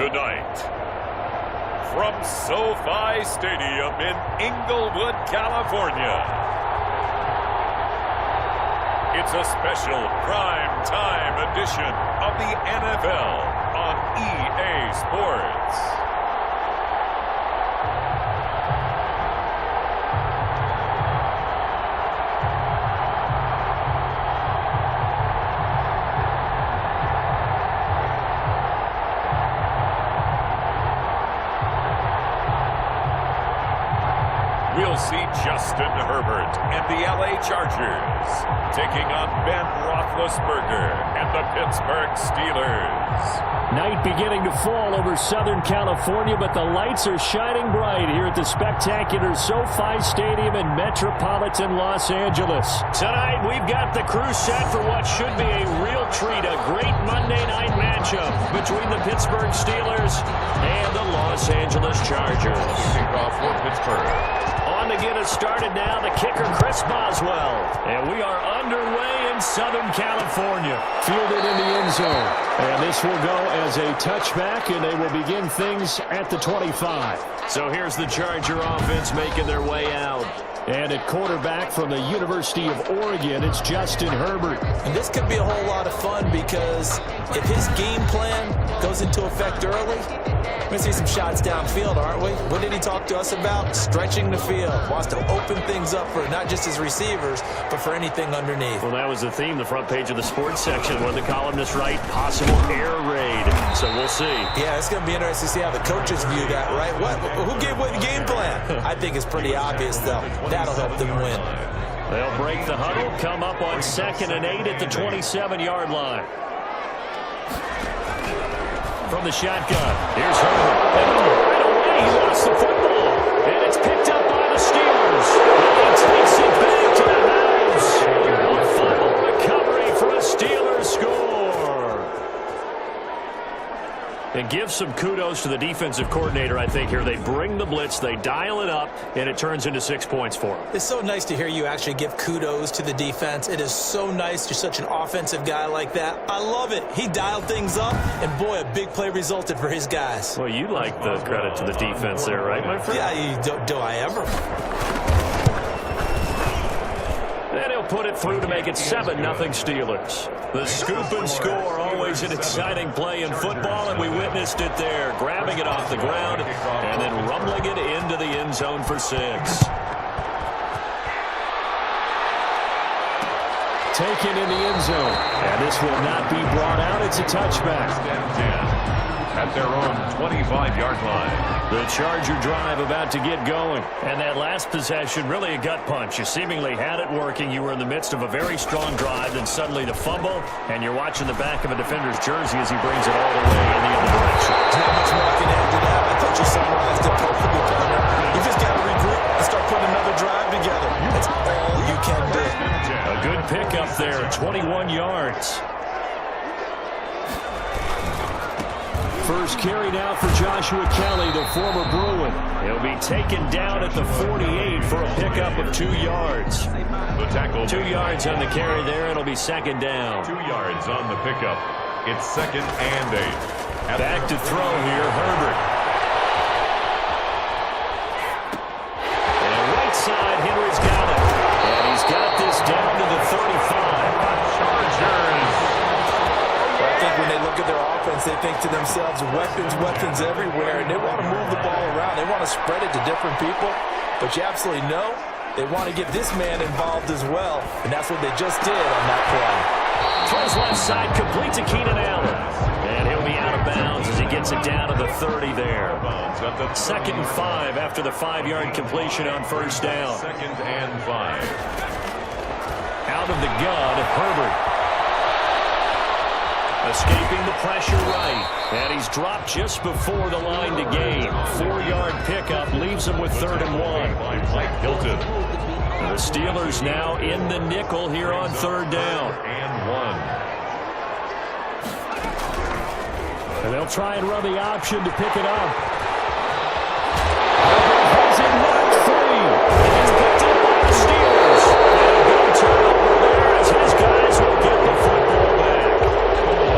Tonight, from SoFi Stadium in Inglewood, California, it's a special prime time edition of the NFL on EA Sports. We'll see Justin Herbert and the LA Chargers taking on Ben Roethlisberger and the Pittsburgh Steelers. Night beginning to fall over Southern California, but the lights are shining bright here at the spectacular SoFi Stadium in metropolitan Los Angeles. Tonight, we've got the crew set for what should be a real treat, a great Monday night matchup between the Pittsburgh Steelers and the Los Angeles Chargers. Kickoff for Pittsburgh. On to get us started now, the kicker, Chris Boswell. And we are underway in Southern California. Fielded in the end zone. And this will go as a touchback, and they will begin things at the 25. So here's the Charger offense making their way out. And at quarterback from the University of Oregon, it's Justin Herbert. And this could be a whole lot of fun because if his game plan goes into effect early, we're going to see some shots downfield, aren't we? What did he talk to us about? Stretching the field. Wants to open things up for not just his receivers, but for anything underneath. Well, that was the theme, the front page of the sports section, where the columnists write possible air raid. So we'll see. Yeah, it's going to be interesting to see how the coaches view that, right? Who gave away the game plan? I think it's pretty obvious, though. That'll help them win. They'll break the huddle, come up on 2nd and 8 at the 27-yard line. From the shotgun, here's Herbert. And right away, he lost the football. And it's picked up by the Steelers. And he takes it back to the house. A final recovery for a Steelers score. And give some kudos to the defensive coordinator, I think, here. They bring the blitz, they dial it up, and it turns into 6 points for them. It's so nice to hear you actually give kudos to the defense. It is so nice. You're such an offensive guy like that. I love it. He dialed things up, and boy, a big play resulted for his guys. Well, you like the credit to the defense there, right, my friend? Yeah, do I ever? And he'll put it through to make it 7-0 Steelers. The scoop and score, always an exciting play in football, and we witnessed it there. Grabbing it off the ground and then rumbling it into the end zone for 6. Taken in the end zone. And this will not be brought out. It's a touchback. At their own 25-yard line. The Charger drive about to get going. And that last possession, really a gut punch. You seemingly had it working. You were in the midst of a very strong drive, then suddenly the fumble, and you're watching the back of a defender's jersey as he brings it all the way in the other direction. Not much more I can add to that. I thought you summarized it perfectly, partner. You just got to regroup and start putting another drive together. That's all you can do. A good pickup there, 21 yards. First carry now for Joshua Kelly, the former Bruin. He'll be taken down at the 48 for a pickup of 2 yards. The tackle. 2 yards on the carry there. It'll be 2nd down. 2 yards on the pickup. It's 2nd and 8. Back to throw here, Herbert. And right side, Henry's got it. And he's got this down to the 35. Chargers. I think when they look at their offense, they think to themselves, weapons everywhere, and they want to move the ball around. They want to spread it to different people, but you absolutely know they want to get this man involved as well, and that's what they just did on that play. Throws left side, complete to Keenan Allen. And he'll be out of bounds as he gets it down to the 30 there. 2nd and 5 after the 5-yard completion on 1st down. 2nd and 5. Out of the gun, Herbert. Escaping the pressure right. And he's dropped just before the line to gain. 4-yard pickup leaves him with 3rd and 1. Mike Hilton. The Steelers now in the nickel here on 3rd down. And 1. And they'll try and run the option to pick it up. Has it knocked free. It's picked up by the Steelers. And a big turnover there as his guys will get the football back.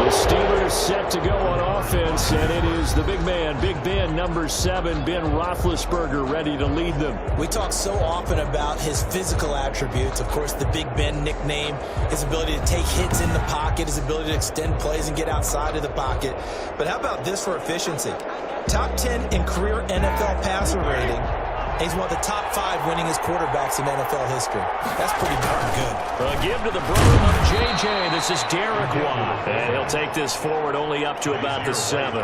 The Steelers set to go go on offense, and it is the big man, Big Ben, number 7, Ben Roethlisberger, ready to lead them. We talk so often about his physical attributes. Of course, the Big Ben nickname, his ability to take hits in the pocket, his ability to extend plays and get outside of the pocket. But how about this for efficiency? Top 10 in career NFL passer rating. He's one of the top 5 winningest quarterbacks in NFL history. That's pretty darn good. Give to the brother of JJ. This is Derek Watt. And he'll take this forward only up to about the 7.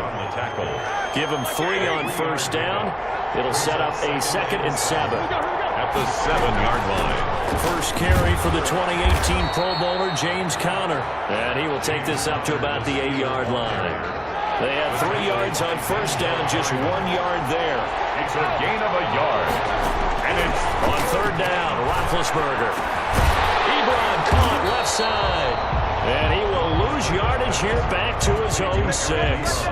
Give him 3 on first down. It'll set up a 2nd and 7. At the 7-yard line. First carry for the 2018 Pro Bowler, James Conner. And he will take this up to about the 8-yard line. They have 3 yards on first down, just 1 yard there. It's a gain of a yard. And it's on third down, Roethlisberger. Ebron caught left side. And he will lose yardage here back to his own 6.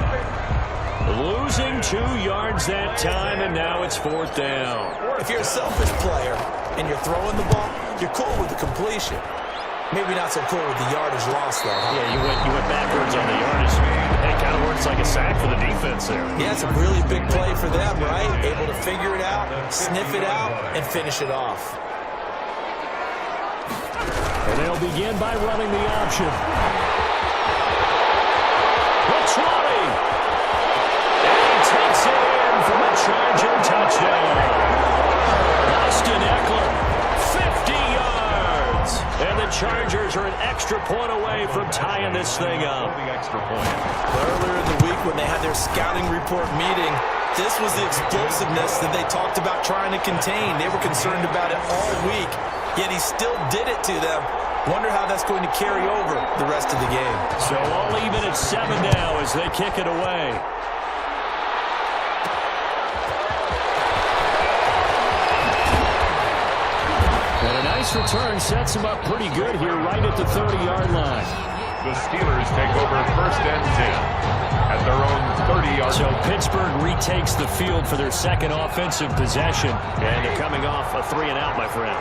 Losing 2 yards that time, and now it's 4th down. If you're a selfish player and you're throwing the ball, you're cool with the completion. Maybe not so cool with the yardage loss, though. Huh? Yeah, you went backwards on the yardage. It kind of works like a sack for the defense there. Yeah, it's a really big play for them, right? Able to figure it out, sniff it out, and finish it off. And they'll begin by running the option. The 20. And he takes it in for the Charger touchdown. Austin Eckler, 50 yards. And the Chargers are an extra point away from tying this thing up. the extra point. Earlier in the week when they had their scouting report meeting, this was the explosiveness that they talked about trying to contain. They were concerned about it all week, yet he still did it to them. Wonder how that's going to carry over the rest of the game. So all even at 7 now as they kick it away. And a nice return sets him up pretty good here right at the 30-yard line. The Steelers take over 1st and 10 at their own 30-yard line. So Pittsburgh retakes the field for their 2nd offensive possession. And they're coming off a 3-and-out, my friend.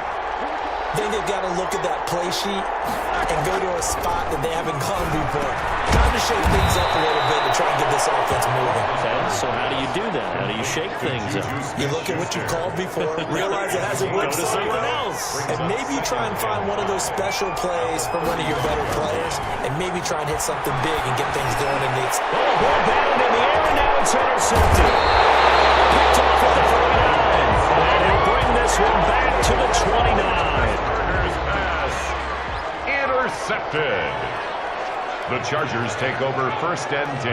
I think they've got to look at that play sheet and go to a spot that they haven't gone before. Time to shake things up a little bit to try and get this offense moving. Okay, so how do you do that? How do you shake things up? You look at what you called before, realize it hasn't worked so well, and maybe you try and find one of those special plays from one of your better players, and maybe try and hit something big and get things going in the ball batted in the air, and now it's intercepted. Picked off at the 49. And he'll bring this one back to the 29. Intercepted. The Chargers take over 1st and 10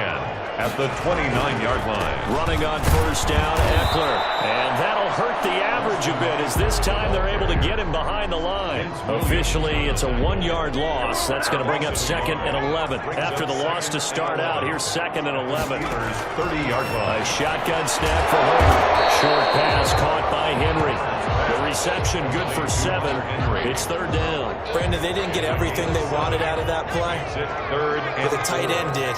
at the 29-yard line. Running on first down, Eckler. And that'll hurt the average a bit as this time they're able to get him behind the line. Officially, it's a 1-yard loss. That's going to bring up 2nd and 11. After the loss to start out, here's 2nd and 11. 30-yard line. A shotgun snap for Herbert. Short pass caught by Henry. The reception good for 7. It's 3rd down. Brandon, they didn't get everything they wanted out of that play. 3rd and but the tight end did.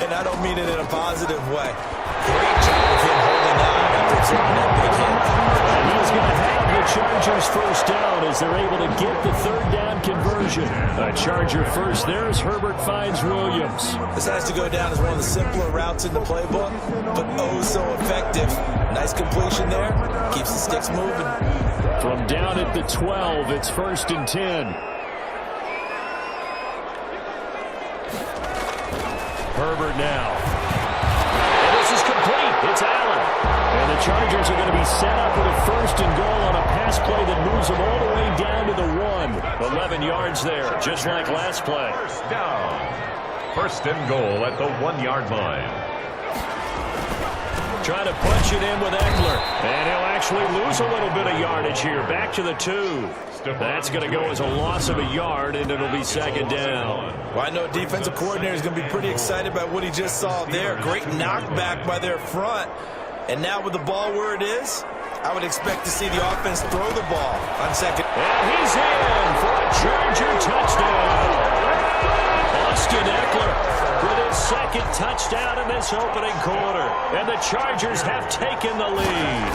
And I don't mean it in a positive way. Great job of him holding on after absorbing that big hit. And he's going to have the Chargers 1st down as they're able to get the 3rd down conversion. A Charger first there as Herbert finds Williams. This has to go down as one of the simpler routes in the playbook, but oh so effective. Nice completion there. Keeps the sticks moving. From down at the 12, it's 1st and 10. Herbert now. And this is complete. It's Allen. And the Chargers are going to be set up with a 1st and goal on a pass play that moves them all the way down to the 1. 11 yards there, just like last play. 1st down. 1st and goal at the 1-yard line. Trying to punch it in with Eckler. And he'll actually lose a little bit of yardage here. Back to the 2. That's going to go as a loss of a yard, and it'll be 2nd down. Well, I know a defensive coordinator is going to be pretty excited about what he just saw there. Great knockback by their front. And now with the ball where it is, I would expect to see the offense throw the ball on 2nd. And he's in for a Charger touchdown. Austin Eckler with his 2nd touchdown in this opening quarter. And the Chargers have taken the lead.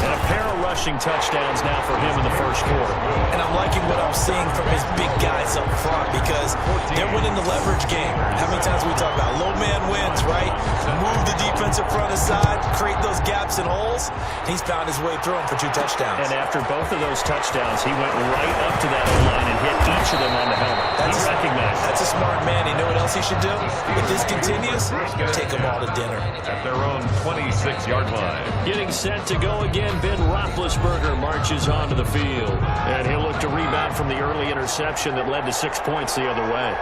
And a pair of rushing touchdowns now for him in the first quarter. And I'm liking what I'm seeing from his big guys up front because they're winning the leverage game. How many times we talk about low man wins, right? Move the defensive front aside, create those gaps and holes. He's found his way through them for 2 touchdowns. And after both of those touchdowns, he went right up to that line and hit each of them on the helmet. He recognized. That's a smart man. You know what else he should do? If this continues, take them all to dinner. At their own 26-yard line. Getting set to go again, Ben Roethlisberger marches onto the field. And he'll look to rebound from the early interception that led to 6 points the other way.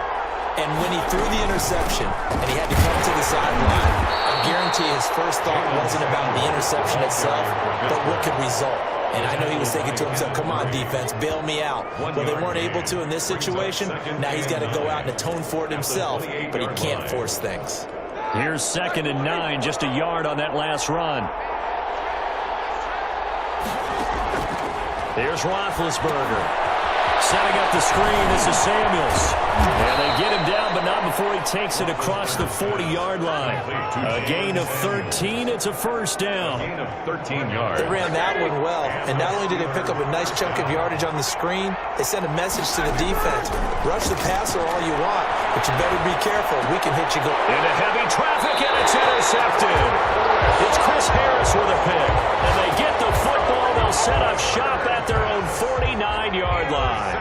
And when he threw the interception and he had to come to the sideline, I guarantee his first thought wasn't about the interception itself, but what could result. And I know he was thinking to himself, come on, defense, bail me out. Well, they weren't able to in this situation. Now he's got to go out and atone for it himself, but he can't force things. Here's 2nd and 9, just a yard on that last run. Here's Roethlisberger. Setting up the screen, this is Samuels. And they get him down, but not before he takes it across the 40-yard line. A gain of 13, it's a first down. Gain of 13 yards. They ran that one well, and not only did they pick up a nice chunk of yardage on the screen, they sent a message to the defense. Rush the passer all you want, but you better be careful. We can hit you good. Into heavy traffic, and it's intercepted. It's Chris Harris with a pick. And they get the football. They'll set up shop at their own 49-yard line.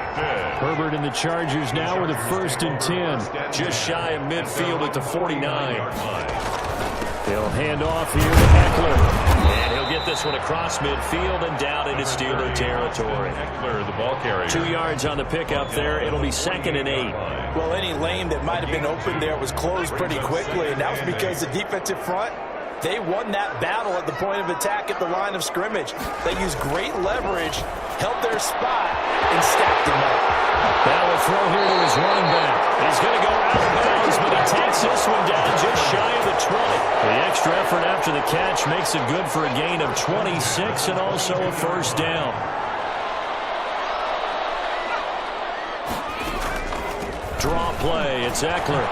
Herbert and the Chargers now with a 1st and 10. Just shy of midfield at the 49. They'll hand off here to Eckler. And he'll get this one across midfield and down into Steeler territory. Eckler, the ball carrier. 2 yards on the pickup there. It'll be 2nd and 8. Well, any lane that might have been open there was closed pretty quickly, and that was because the defensive front, they won that battle at the point of attack at the line of scrimmage. They used great leverage, held their spot, and stacked them up. Now a throw here to his running back. He's going to go out of bounds, but he takes this one down just shy of the 20. The extra effort after the catch makes it good for a gain of 26 and also a first down. Draw play, it's Eckler.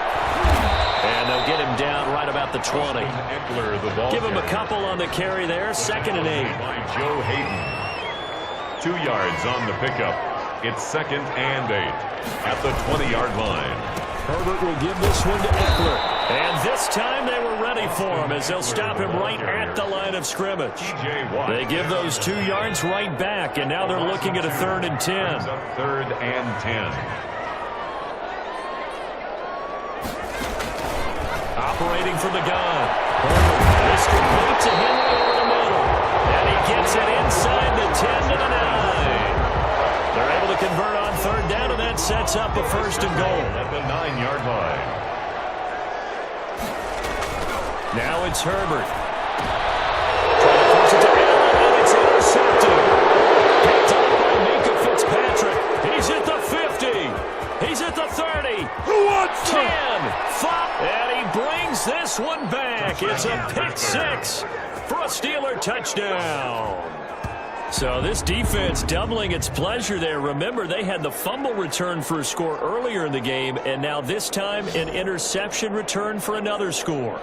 And they'll get him down right about the 20. Eckler, the ball Give him a carrier. couple on the carry there. 2nd and 8. By Joe Hayden. 2 yards on the pickup. It's 2nd and 8 at the 20-yard line. Herbert will give this one to Eckler. And this time they were ready for him as they'll stop him right at the line of scrimmage. They give those 2 yards right back, and now they're looking at a 3rd and 10. 3rd and 10. Operating from the gun. Herbert, this complete to Henry over the middle. And he gets it inside the 10 to the 9. They're able to convert on 3rd down, and that sets up a 1st and goal. At the 9-yard line. Now it's Herbert. Trying to force it to Allen, and it's intercepted. Picked up by Minka Fitzpatrick. He's at the 50. He's at the 30. 10. 5. And he brings this one back. It's a pick 6 for a Steeler touchdown. So this defense doubling its pleasure there. Remember, they had the fumble return for a score earlier in the game, and now this time an interception return for another score.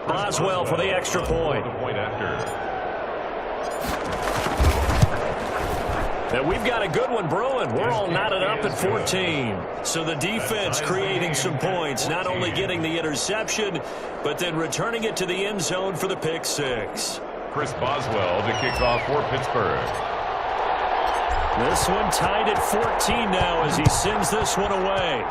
Boswell for the extra point. The point after. And we've got a good one brewing. We're all knotted up at 14. So the defense creating some points, not only getting the interception, but then returning it to the end zone for the pick 6. Chris Boswell to kick off for Pittsburgh. This one tied at 14 now as he sends this one away.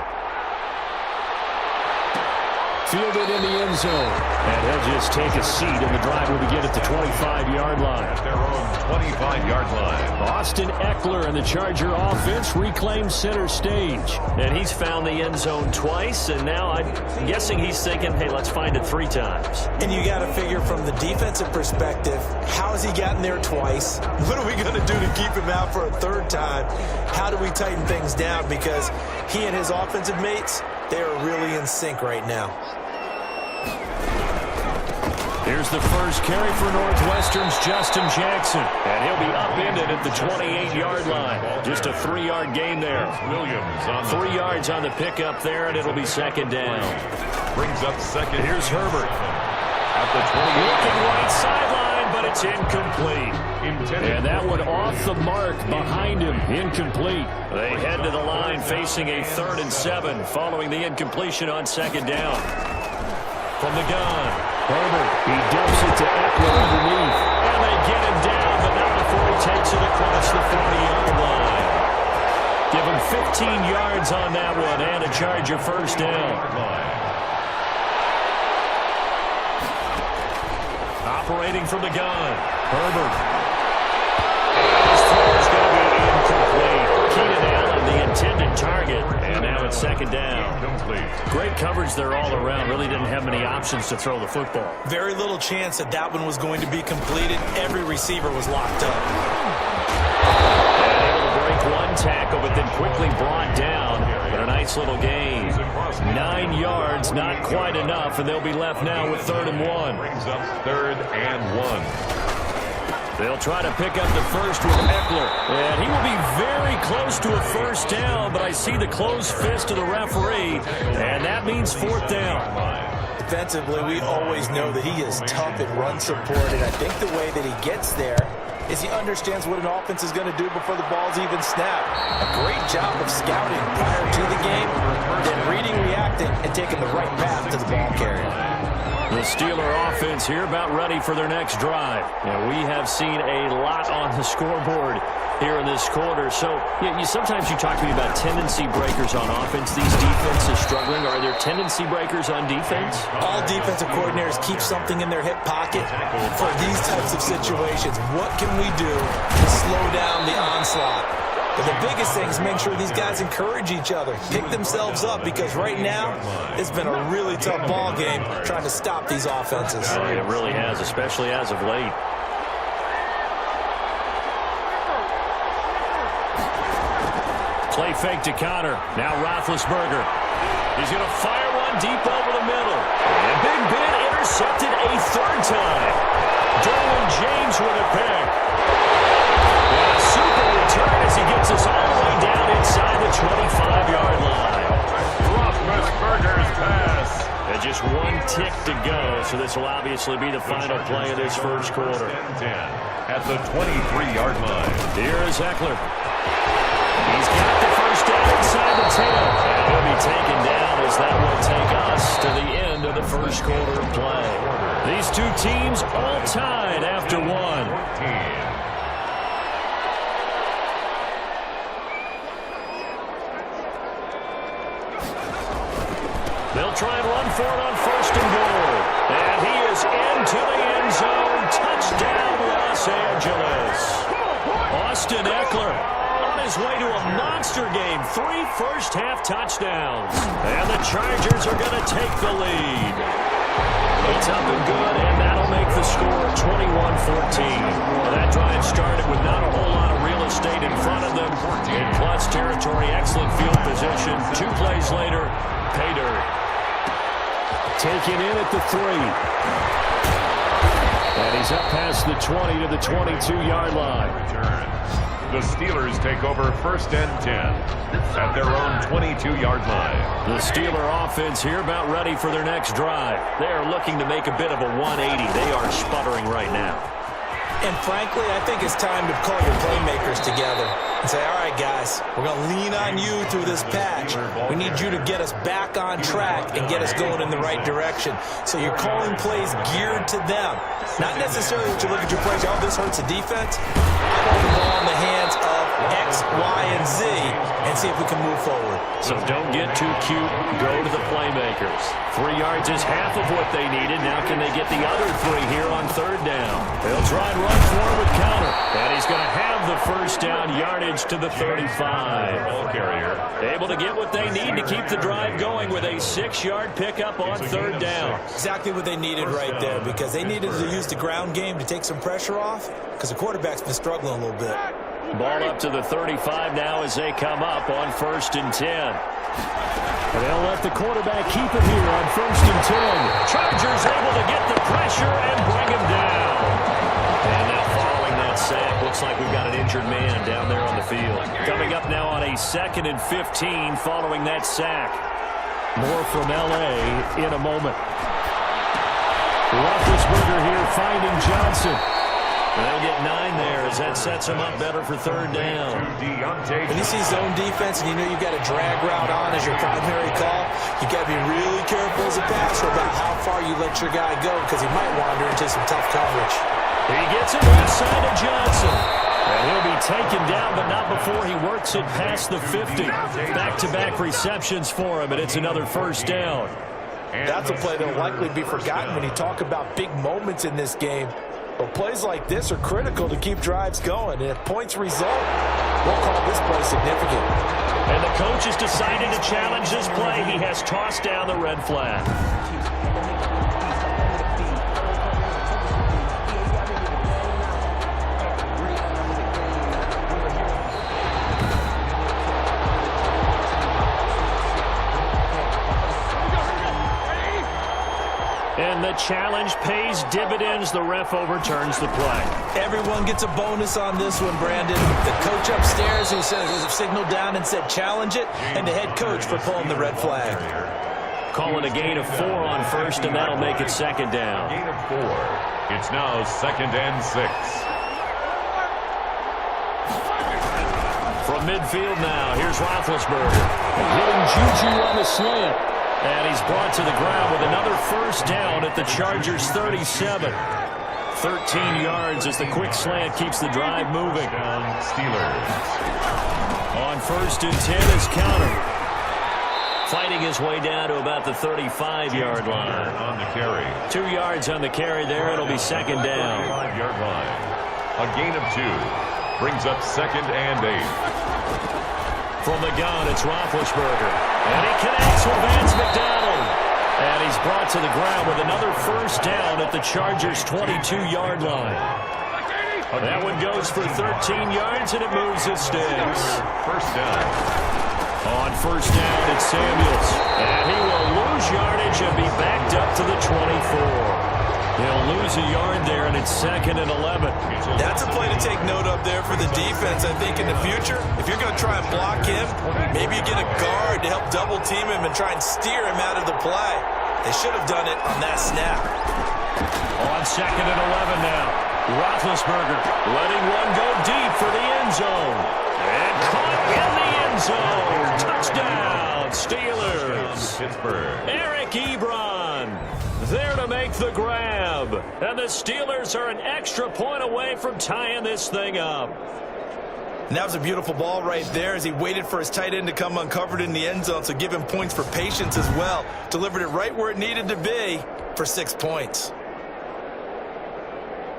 Fielded in the end zone. And he'll just take a seat, and the drive will begin at the 25-yard line. At their own 25-yard line. Austin Eckler and the Charger offense reclaims center stage. And he's found the end zone twice, and now I'm guessing he's thinking, hey, let's find it 3 times. And you got to figure from the defensive perspective, how has he gotten there twice? What are we going to do to keep him out for a 3rd time? How do we tighten things down? Because he and his offensive mates, they are really in sync right now. Here's the first carry for Northwestern's Justin Jackson. And he'll be upended at the 28-yard line. Just a 3-yard gain there. Williams on 3 yards on the pickup there, and it'll be 2nd down. Brings up second. Here's Herbert. At the 28. Looking right sideline, but it's incomplete. And that one off the mark behind him. Incomplete. They head to the line facing a 3rd and 7 following the incompletion on 2nd down. From the gun, Herbert. He dumps it to Eckler underneath. And they get him down, but not before he takes it across the 40-yard line. Give him 15 yards on that one and a Charger first down. Operating from the gun, Herbert. His throw is going to be incomplete. Keenan Allen, the intended target, and now it's 2nd down. Great coverage there all around. Really didn't have many options to throw the football. Very little chance that that one was going to be completed. Every receiver was locked up. And able to break one tackle, but then quickly brought down. But a nice little gain. 9 yards, not quite enough, and they'll be left now with 3rd and 1. Brings up 3rd and 1. They'll try to pick up the first with Eckler. And he will be very close to a first down, but I see the closed fist of the referee, and that means 4th down. Defensively, we always know that he is tough in run support, and I think the way that he gets there is he understands what an offense is going to do before the ball's even snapped. A great job of scouting prior to the game, then reading, reacting, and taking the right path to the ball carrier. The Steeler offense here about ready for their next drive. And we have seen a lot on the scoreboard here in this quarter. So sometimes you talk to me about tendency breakers on offense. These defenses struggling. Are there tendency breakers on defense? All defensive coordinators keep something in their hip pocket for these types of situations. What can we do to slow down the onslaught? But the biggest thing is make sure these guys encourage each other, pick themselves up, because right now it's been a really tough ball game trying to stop these offenses. Oh, it really has, especially as of late. Play fake to Connor. Now Roethlisberger. He's going to fire one deep over the middle. And Big Ben intercepted a 3rd time. Derwin James with a pick. And a super return as he gets us all the way down inside the 25-yard line. Roethlisberger's pass. And just one tick to go, so this will obviously be the final play of this first quarter. At the 23-yard line. Here is Eckler. He's got the first down inside the 10. And he'll be taken down as that will take us to the end of the first quarter of play. These two teams all tied after one. They'll try and run for it on 1st and goal. And he is into the end zone. Touchdown, Los Angeles. Austin Eckler on his way to a monster game. 3 first-half touchdowns. And the Chargers are going to take the lead. It's up and good, and that'll make the score 21-14. Well, that drive started with not a whole lot of real estate in front of them. In plus territory, excellent field position. 2 plays later, pay dirt. Taken in at the 3. And he's up past the 20 to the 22-yard line. The Steelers take over 1st and 10 at their own 22-yard line. The Steeler offense here about ready for their next drive. They are looking to make a bit of a 180. They are sputtering right now. And frankly, I think it's time to call your playmakers together and say, all right, guys, we're going to lean on you through this patch. We need you to get us back on track and get us going in the right direction. So you're calling plays geared to them. Not necessarily that you look at your plays, oh, this hurts the defense. I want the ball in the hands of X, Y, and Z and see if we can move forward. So don't get too cute. Go to the playmakers. 3 yards is half of what they needed. Now can they get the other 3 here on 3rd down? They'll try and run for it with Connor. And he's going to have the first down, yardage to the 35. Ball carrier. Able to get what they need to keep the drive going with a 6-yard pickup on 3rd down. Exactly what they needed right there, because they needed to use the ground game to take some pressure off, because the quarterback's been struggling a little bit. Ball up to the 35 now as they come up on 1st and 10. And they'll let the quarterback keep it here on 1st and 10. Chargers able to get the pressure and bring him down. And now following that sack, looks like we've got an injured man down there on the field. Coming up now on a 2nd and 15 following that sack. More from L.A. in a moment. Roethlisberger here finding Johnson. They'll get 9 there as that sets him up better for third down. When you see zone defense and you know you've got a drag route on as your primary call, you got to be really careful as a passer about how far you let your guy go because he might wander into some tough coverage. He gets it inside to Johnson. And he'll be taken down, but not before he works it past the 50. Back-to-back receptions for him, and it's another first down. That's a play that will likely be forgotten when you talk about big moments in this game. But plays like this are critical to keep drives going. And if points result, we'll call this play significant. And the coach has decided to challenge this play. He has tossed down the red flag. And the challenge pays dividends. The ref overturns the play. Everyone gets a bonus on this one, Brandon. The coach upstairs who signaled down and said challenge it, and the head coach for pulling the red flag. Calling a gain of 4 on first, and that'll make it second down. Gain of 4. It's now 2nd and 6. From midfield now, here's Roethlisberger. Hitting Juju on the slant. And he's brought to the ground with another first down at the Chargers' 37. 13 yards as the quick slant keeps the drive moving. Steelers. On 1st and 10 is counter. Fighting his way down to about the 35-yard line. On the carry. 2 yards on the carry there. It'll be second down. 5-yard line. A gain of 2. Brings up 2nd and 8. From the gun, it's Roethlisberger. And he connects with Vance McDonald. And he's brought to the ground with another first down at the Chargers' 22-yard line. That one goes for 13 yards, and it moves his sticks. First down. On first down, it's Samuels. And he will lose yardage and be backed up to the 24. They'll lose a yard there, and it's 2nd and 11. That's a play to take note of there for the defense. I think in the future, if you're going to try and block him, maybe you get a guard to help double-team him and try and steer him out of the play. They should have done it on that snap. On 2nd and 11 now. Roethlisberger letting one go deep for the end zone. And caught in the end zone. Touchdown, Steelers. Pittsburgh. Eric Ebron there to make the grab. And the Steelers are an extra point away from tying this thing up. And that was a beautiful ball right there as he waited for his tight end to come uncovered in the end zone, so give him points for patience as well. Delivered it right where it needed to be for 6 points.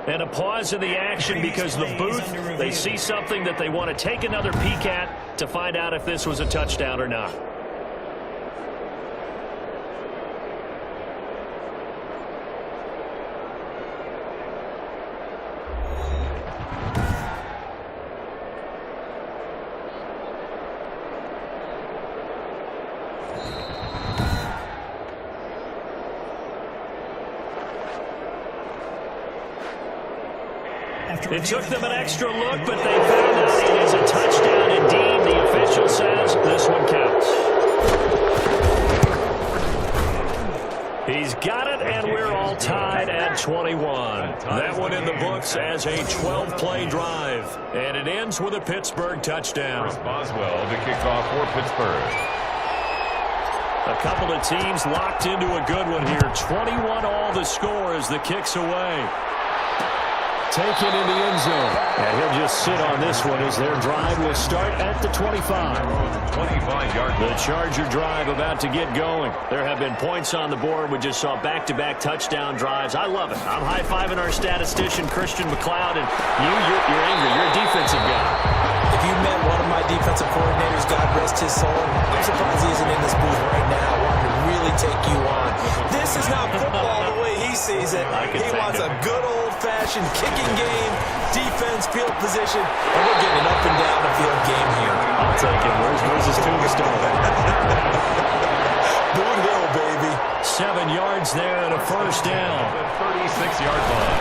And a pause in the action because the booth, they see something that they want to take another peek at to find out if this was a touchdown or not. It took them an extra look, but they found out it is a touchdown indeed. The official says this one counts. He's got it, and we're all tied at 21. That one in the books as a 12-play drive. And it ends with a Pittsburgh touchdown. Boswell to kick off for Pittsburgh. A couple of teams locked into a good one here. 21 all the score as the kick's away. Taken in the end zone. And he'll just sit on this one as their drive will start at the 25. 25-yard line. The Charger drive about to get going. There have been points on the board. We just saw back-to-back touchdown drives. I love it. I'm high-fiving our statistician, Christian McLeod, and you're angry. You're a defensive guy. If you met one of my defensive coordinators, God rest his soul, I'm surprised he isn't in this booth right now wanting to really take you on. This is not football the way he sees it. He wants a good old-fashioned kicking game, defense, field position, and we're getting an up and down the field game here. I'll take it. Where's his tombstone? Boot Hill, baby. 7 yards there and a first down. 36-yard line.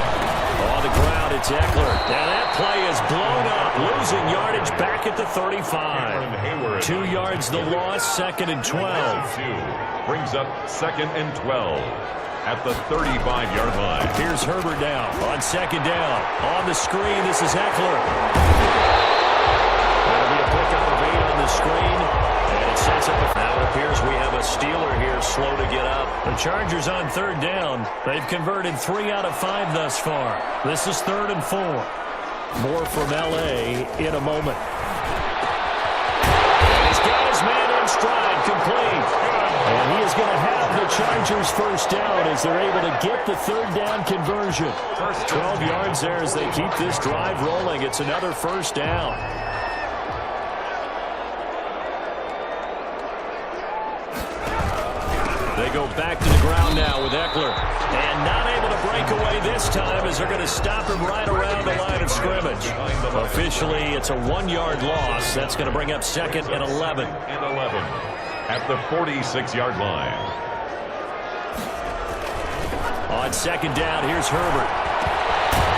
On the ground, it's Eckler. Now that play is blown up, losing yardage back at the 35. 2 yards the loss, 2nd and 12. Brings up 2nd and 12 at the 35-yard line. Here's Herbert now on 2nd down. On the screen, this is Eckler. That'll be a pickup of 8 on the screen. And it sets up. Now it appears we have a Steeler here slow to get up. The Chargers on 3rd down. They've converted 3 out of 5 thus far. This is 3rd and 4. More from L.A. in a moment. And he's got his man in stride, complete. And he is going to have the Chargers first down as they're able to get the 3rd down conversion. 12 yards there as they keep this drive rolling. It's another first down. They go back to the ground now with Eckler. And not able to break away this time as they're going to stop him right around the line of scrimmage. Officially, it's a 1-yard loss. That's going to bring up 2nd and 11. At the 46-yard line. On 2nd down, here's Herbert.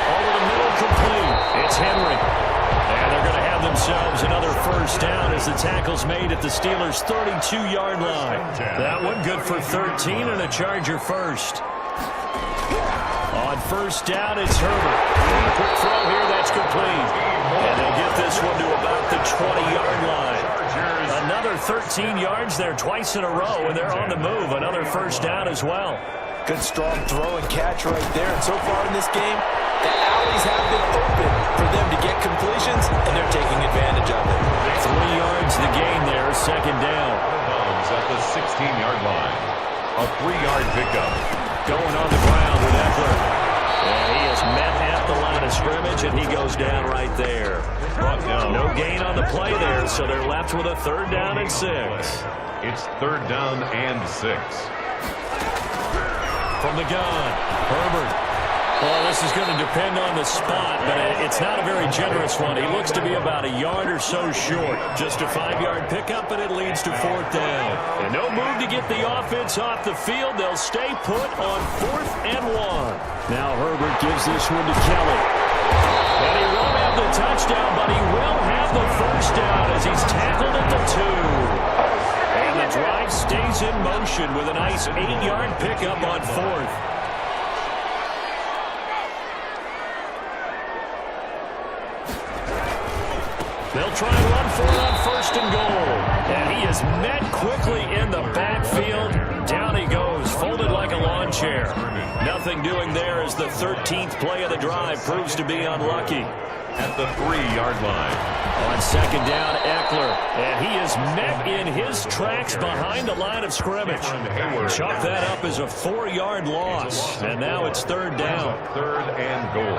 Over the middle, complete. It's Henry. And they're going to have themselves another first down as the tackle's made at the Steelers' 32-yard line. That one good for 13 and a Charger first. On 1st down, it's Herbert. Quick throw here, that's complete. And they'll get this one to about the 20-yard line. Another 13 yards there twice in a row, and they're on the move. Another first down as well. Good strong throw and catch right there. And so far in this game, the alleys have been open for them to get completions, and they're taking advantage of it. 3 yards the gain there, 2nd down. At the 16-yard line. A 3-yard pickup. Going on the ground with Eckler. And he is met at the line of scrimmage, and he goes down right there. No gain on the play there, so they're left with a 3rd down and 6. It's 3rd down and 6. From the gun, Herbert. Well, this is going to depend on the spot, but it's not a very generous one. He looks to be about a yard or so short. Just a 5-yard pickup, and it leads to 4th down. And no move to get the offense off the field. They'll stay put on 4th and 1. Now Herbert gives this one to Kelly. And he won't have the touchdown, but he will have the first down as he's tackled at the 2. And the drive stays in motion with a nice 8-yard pickup on 4th. They'll try and run for it on 1st and goal. And he is met quickly in the backfield. Down he goes, folded like a lawn chair. Nothing doing there as the 13th play of the drive proves to be unlucky. At the 3-yard line. On 2nd down, Eckler. And he is met in his tracks behind the line of scrimmage. Chalk that up as a 4-yard loss. And now it's 3rd down. 3rd and goal.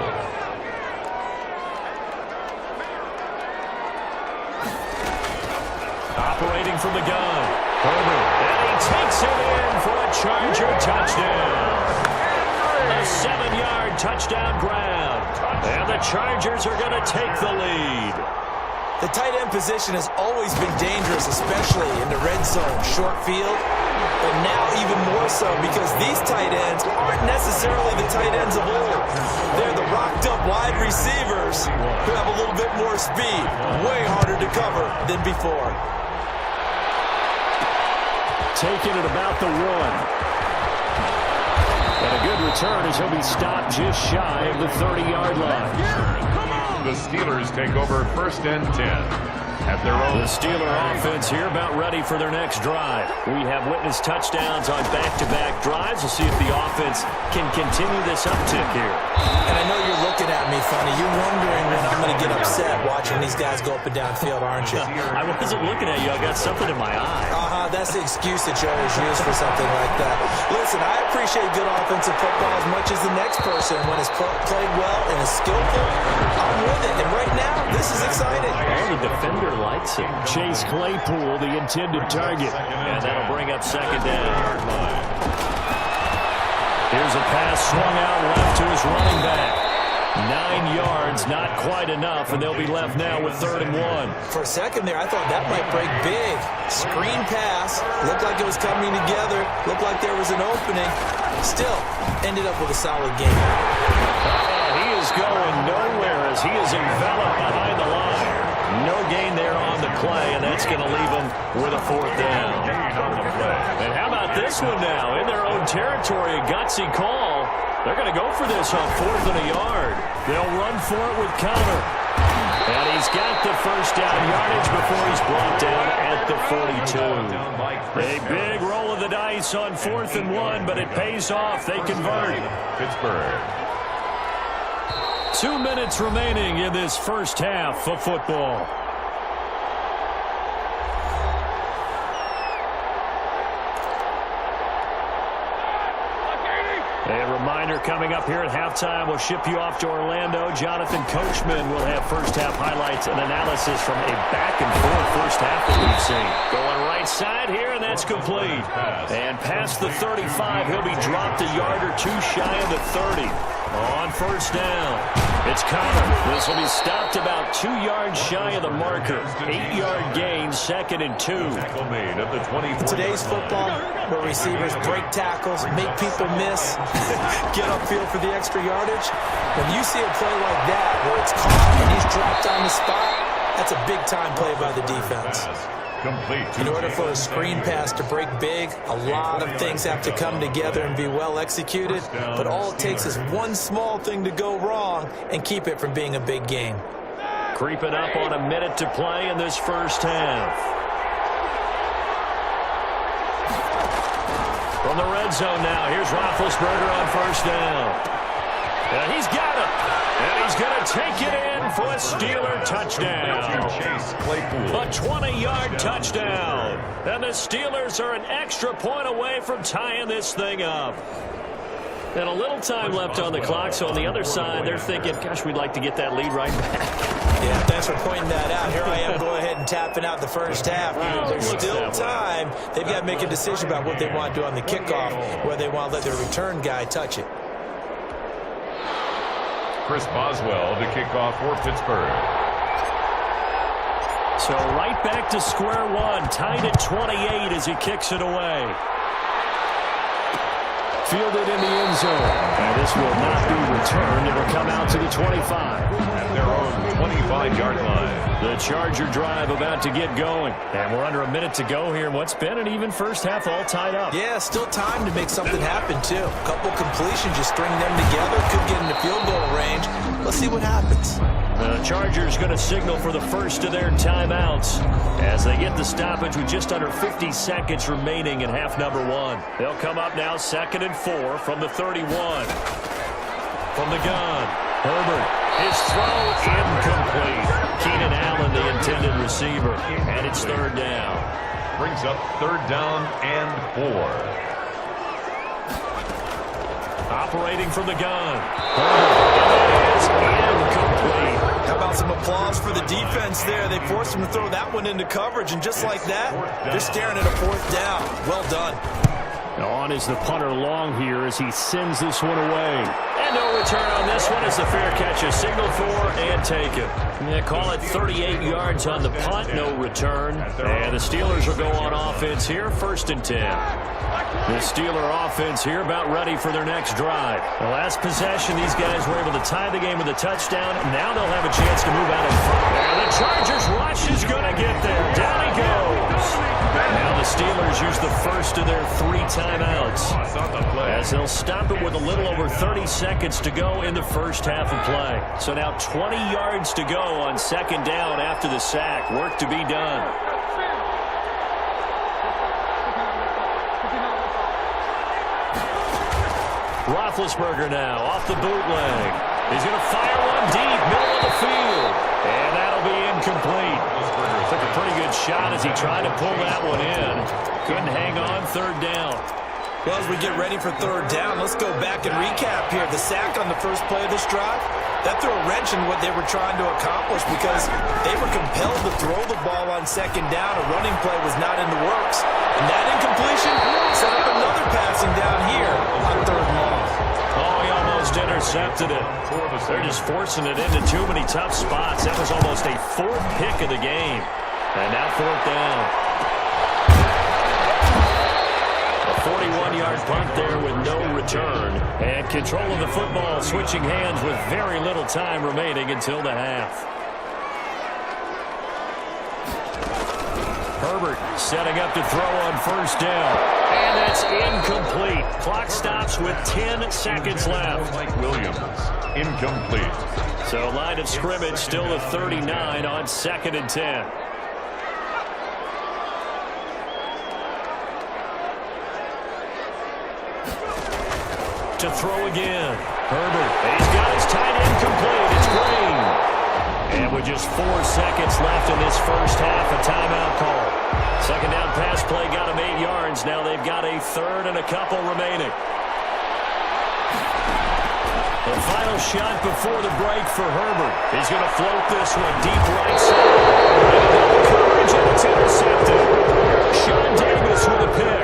Operating from the gun. Herbert. And he takes it in for a Charger touchdown. A 7-yard touchdown grab. And the Chargers are going to take the lead. The tight end position has always been dangerous, especially in the red zone, short field. But now even more so because these tight ends aren't necessarily the tight ends of old. They're the rocked-up wide receivers who have a little bit more speed. Way harder to cover than before. Taking it about the 1. And a good return as he'll be stopped just shy of the 30-yard line. The Steelers take over 1st and 10. At their own. The Steeler offense here about ready for their next drive. We have witnessed touchdowns on back-to-back drives. We'll see if the offense can continue this uptick here. And I know you're looking at me funny. You're wondering when I'm going to get upset watching these guys go up and down field, aren't you? I wasn't looking at you. I got something in my eye. That's the excuse that you always use for something like that. Listen, I appreciate good offensive football as much as the next person. When it's played well and is skillful, I'm with it. And right now, this is exciting. And the defender likes it. Chase Claypool, the intended target. And that'll bring up 2nd down. Here's a pass swung out left to his running back. 9 yards, not quite enough, and they'll be left now with 3rd and 1. For a second there, I thought that might break big. Screen pass. Looked like it was coming together. Looked like there was an opening. Still, ended up with a solid game. He is going nowhere as he is enveloped behind the line. No gain there on the play, and that's going to leave him with a fourth down. And how about this one now? In their own territory, a gutsy call. They're going to go for this on 4th and a yard. They'll run for it with Connor. And he's got the first down yardage before he's brought down at the 42. A big roll of the dice on 4th and 1, but it pays off. They convert. Pittsburgh. 2 minutes remaining in this first half of football. A reminder coming up here at halftime. We'll ship you off to Orlando. Jonathan Coachman will have first half highlights and analysis from a back-and-forth first half that we've seen. Going right side here, and that's complete. And past the 35, he'll be dropped a yard or two shy of the 30. On first down, it's Connor. This will be stopped about 2 yards shy of the marker. 8-yard gain, 2nd and 2. Tackle made at the 24. Today's football, where receivers break tackles, make people miss, get upfield for the extra yardage. When you see a play like that, where it's caught and he's dropped on the spot, that's a big-time play by the defense. In order for a screen pass to break big, a lot of things have to come together and be well executed, but all it takes is one small thing to go wrong and keep it from being a big game. Creeping up on a minute to play in this first half. From the red zone now, here's Roethlisberger on first down. And he's got it. And he's going to take it in for a Steeler touchdown. A 20-yard touchdown. And the Steelers are an extra point away from tying this thing up. And a little time left on the clock, so on the other side, they're thinking, gosh, we'd like to get that lead right back. Yeah, thanks for pointing that out. Here I am going ahead and tapping out the first half. There's still time. They've got to make a decision about what they want to do on the kickoff, whether they want to let their return guy touch it. Chris Boswell to kick off for Pittsburgh. So right back to square one, tied at 28 as he kicks it away. Fielded in the end zone. And this will not be returned. It will come out to the 25. At their own 25-yard line. The Charger drive about to get going. And we're under a minute to go here in what's been an even first half all tied up. Yeah, still time to make something happen, too. A couple completions, just string them together. Could get into field goal range. Let's see what happens. The Chargers going to signal for the first of their timeouts as they get the stoppage with just under 50 seconds remaining in half number 1. They'll come up now 2nd and 4 from the 31. From the gun, Herbert, his throw incomplete. Keenan Allen, the intended receiver, and it's 3rd down. Brings up 3rd down and 4. Operating from the gun. Herbert is incomplete. How about some applause for the defense there? They forced him to throw that one into coverage, and just like that, they're staring at a 4th down. Well done. On is the punter long here as he sends this one away. And no return on this one as the fair catch is signaled for and taken. They call it 38 yards on the punt, no return. And the Steelers will go on offense here, 1st and 10. The Steeler offense here about ready for their next drive. The last possession, these guys were able to tie the game with a touchdown. Now they'll have a chance to move out in front. And the Chargers rush is going to get there. Down he goes. Now the Steelers use the first of their 3 timeouts as they'll stop it with a little over 30 seconds to go in the first half of play. So now 20 yards to go on 2nd down after the sack. Work to be done. Roethlisberger now off the bootleg. He's going to fire one deep, middle of the field. And that'll be incomplete. Took a pretty good shot as he tried to pull that one in. Couldn't hang on, 3rd down. Well, as we get ready for 3rd down, let's go back and recap here. The sack on the first play of this drive, that threw a wrench in what they were trying to accomplish because they were compelled to throw the ball on 2nd down. A running play was not in the works. And that incompletion set up another passing down here on 3rd and long. Oh, he almost intercepted it. They're just forcing it into too many tough spots. That was almost a 4th pick of the game. And now 4th down. A 41-yard punt there with no return. And control of the football switching hands with very little time remaining until the half. Herbert setting up to throw on first down. And that's incomplete. Clock stops with 10 seconds left. Williams, incomplete. So line of scrimmage still a 39 on 2nd and 10. To throw again. Herbert, he's got his tight end complete. It's Green. And with just 4 seconds left in this first half, a timeout call. Second down pass play got him 8 yards. Now they've got a third and a couple remaining. The final shot before the break for Herbert. He's going to float this one deep right side. And coverage, and it's intercepted. Sean Davis with a pick.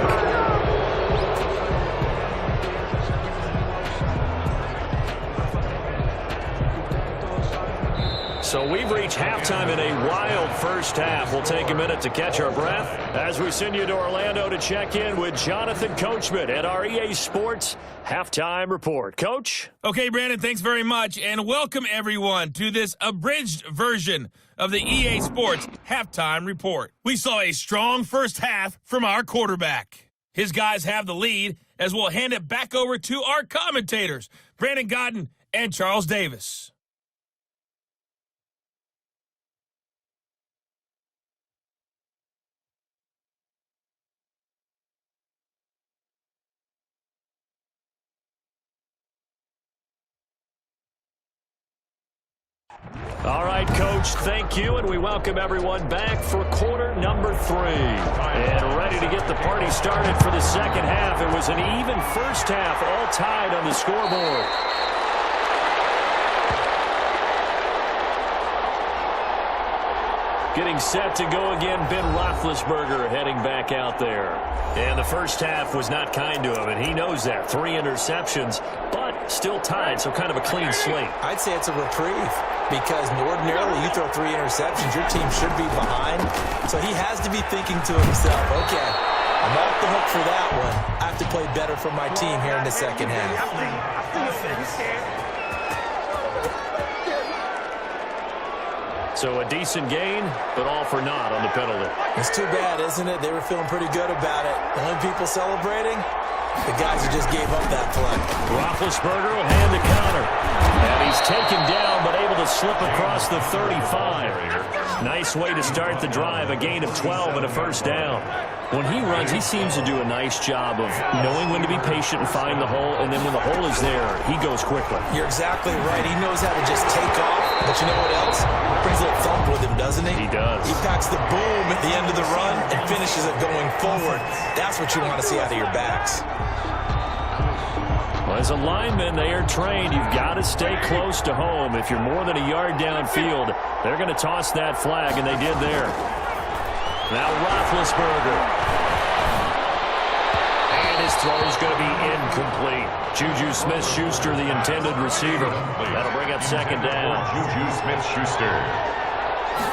So we've reached halftime in a wild first half. We'll take a minute to catch our breath as we send you to Orlando to check in with Jonathan Coachman at our EA Sports Halftime Report. Coach? Okay, Brandon, thanks very much, and welcome everyone to this abridged version of the EA Sports Halftime Report. We saw a strong first half from our quarterback. His guys have the lead as we'll hand it back over to our commentators, Brandon Godden and Charles Davis. All right, Coach, thank you, and we welcome everyone back for quarter number 3. And ready to get the party started for the second half. It was an even first half, all tied on the scoreboard. Getting set to go again, Ben Roethlisberger heading back out there. And the first half was not kind to him, and he knows that. 3 interceptions, but still tied, so kind of a clean slate. I'd say it's a reprieve because ordinarily you throw 3 interceptions, your team should be behind. So he has to be thinking to himself, okay, I'm off the hook for that one. I have to play better for my team here in the second half. So a decent gain, but all for naught on the penalty. It's too bad, isn't it? They were feeling pretty good about it. The only people celebrating, the guys who just gave up that play. Roethlisberger will hand the counter. And he's taken down, but able to slip across the 35. Nice way to start the drive, a gain of 12 and a first down. When he runs, he seems to do a nice job of knowing when to be patient and find the hole, and then when the hole is there, he goes quickly. You're exactly right. He knows how to just take off, but you know what else? Brings a little thump with him, doesn't he? He does. He packs the boom at the end of the run and finishes it going forward. That's what you want to see out of your backs. Well, as a lineman, they are trained. You've got to stay close to home. If you're more than a yard downfield, they're going to toss that flag, and they did there. Now Roethlisberger. And his throw is going to be incomplete. Juju Smith-Schuster, the intended receiver. That'll bring up second down. Juju Smith-Schuster.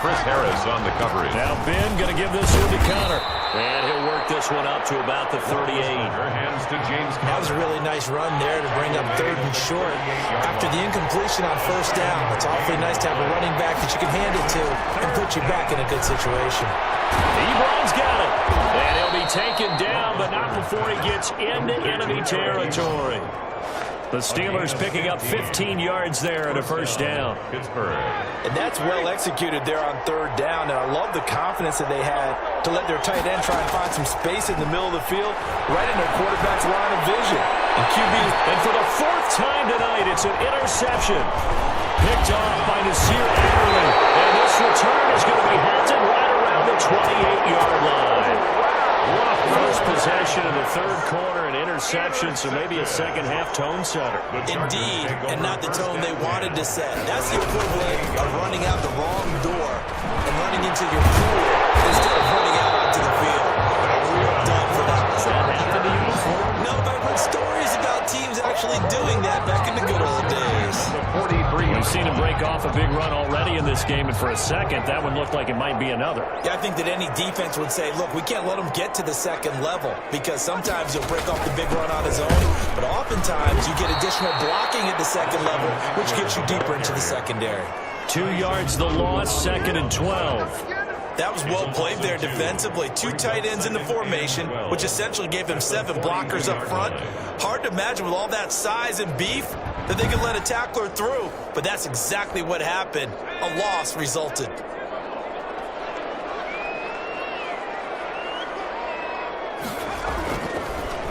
Chris Harris on the coverage. Now Ben going to give this one to Connor. And he'll work this one up to about the 38. Hands to James Conner. That was a really nice run there to bring up 3rd and short. After the incompletion on first down, it's awfully nice to have a running back that you can hand it to and put you back in a good situation. Ebron's got it. And he'll be taken down, but not before he gets into enemy territory. The Steelers picking up 15 yards there at a first down. Pittsburgh. And that's well executed there on 3rd down. And I love the confidence that they had to let their tight end try and find some space in the middle of the field, right in their quarterback's line of vision. And for the 4th time tonight, it's an interception. Picked off by Nasir Adderley. And this return is going to be halted right around the 28-yard line. First possession in the 3rd quarter, an interception, so maybe a second-half tone setter. Indeed, and not the tone they wanted to set. That's the equivalent of running out the wrong door and running into your pool instead of running out onto the field. Real done for that. Does that happen to you before? No, but I've heard stories about teams actually doing that back in the good old days. We've seen him break off a big run already in this this game, and for a second, that one looked like it might be another. Yeah, I think that any defense would say, look, we can't let him get to the second level because sometimes he'll break off the big run on his own, but oftentimes you get additional blocking at the second level, which gets you deeper into the secondary. 2 yards the loss, 2nd and 12. That was well played there defensively. 2 tight ends in the formation, which essentially gave them 7 blockers up front. Hard to imagine with all that size and beef that they could let a tackler through, but that's exactly what happened. A loss resulted.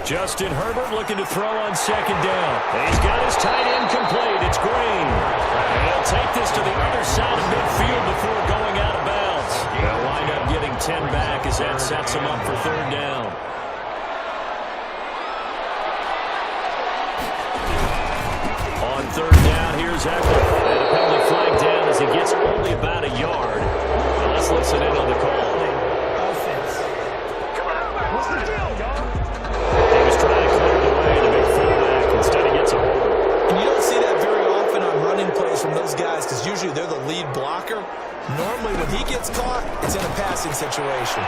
Justin Herbert looking to throw on 2nd down. He's got his tight end complete. It's Green. And he'll take this to the other side of midfield before going out of bounds. They'll wind up getting 10 back as that sets him up for 3rd down. On 3rd down, here's Eckler. And a penalty flag down as he gets only about a yard. Now let's listen in on the call. What's the deal, y'all? He was trying to clear the way, the big fullback. Instead, he gets a hold. And you don't see that very often on running plays from those guys because usually they're the lead blocker. Normally, when he gets caught, it's in a passing situation.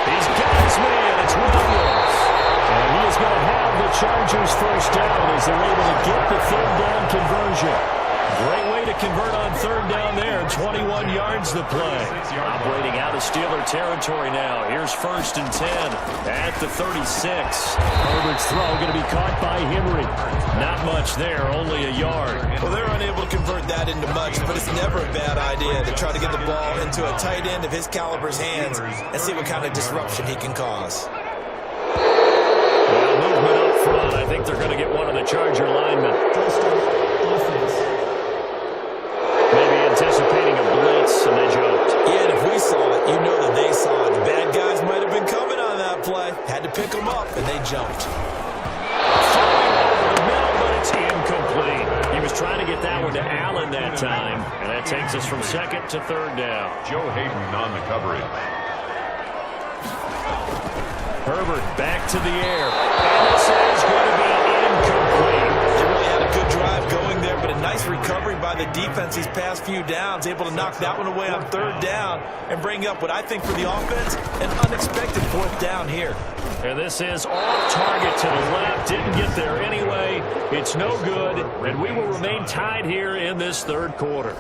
He's got his man. It's Williams. And he is going to have the Chargers 1st down as they're able to get the 3rd down conversion. Great way to convert on 3rd down there. 21 yards the play. Operating out of Steeler territory now. Here's 1st and 10 at the 36. Herbert's throw going to be caught by Henry. Not much there, only a yard. Well, they're unable to convert that into much, but it's never a bad idea to try to get the ball into a tight end of his caliber's hands and see what kind of disruption he can cause. Well, movement up front. I think they're going to get one of the Charger linemen. Maybe anticipating a blitz, and they jumped. Yeah, and if we saw it, you know that they saw it. The bad guys might have been coming on that play. Had to pick them up, and they jumped. Throwing over the middle, but it's incomplete. He was trying to get that one to Allen that time, and that takes us from 2nd to 3rd down. Joe Hayden on the coverage. Herbert back to the air. And this is going to be incomplete. They really had a good drive going there, but a nice recovery by the defense these past few downs, able to knock that one away on 3rd down and bring up what I think for the offense, an unexpected 4th down here. And this is off target to the left. Didn't get there anyway. It's no good, and we will remain tied here in this 3rd quarter.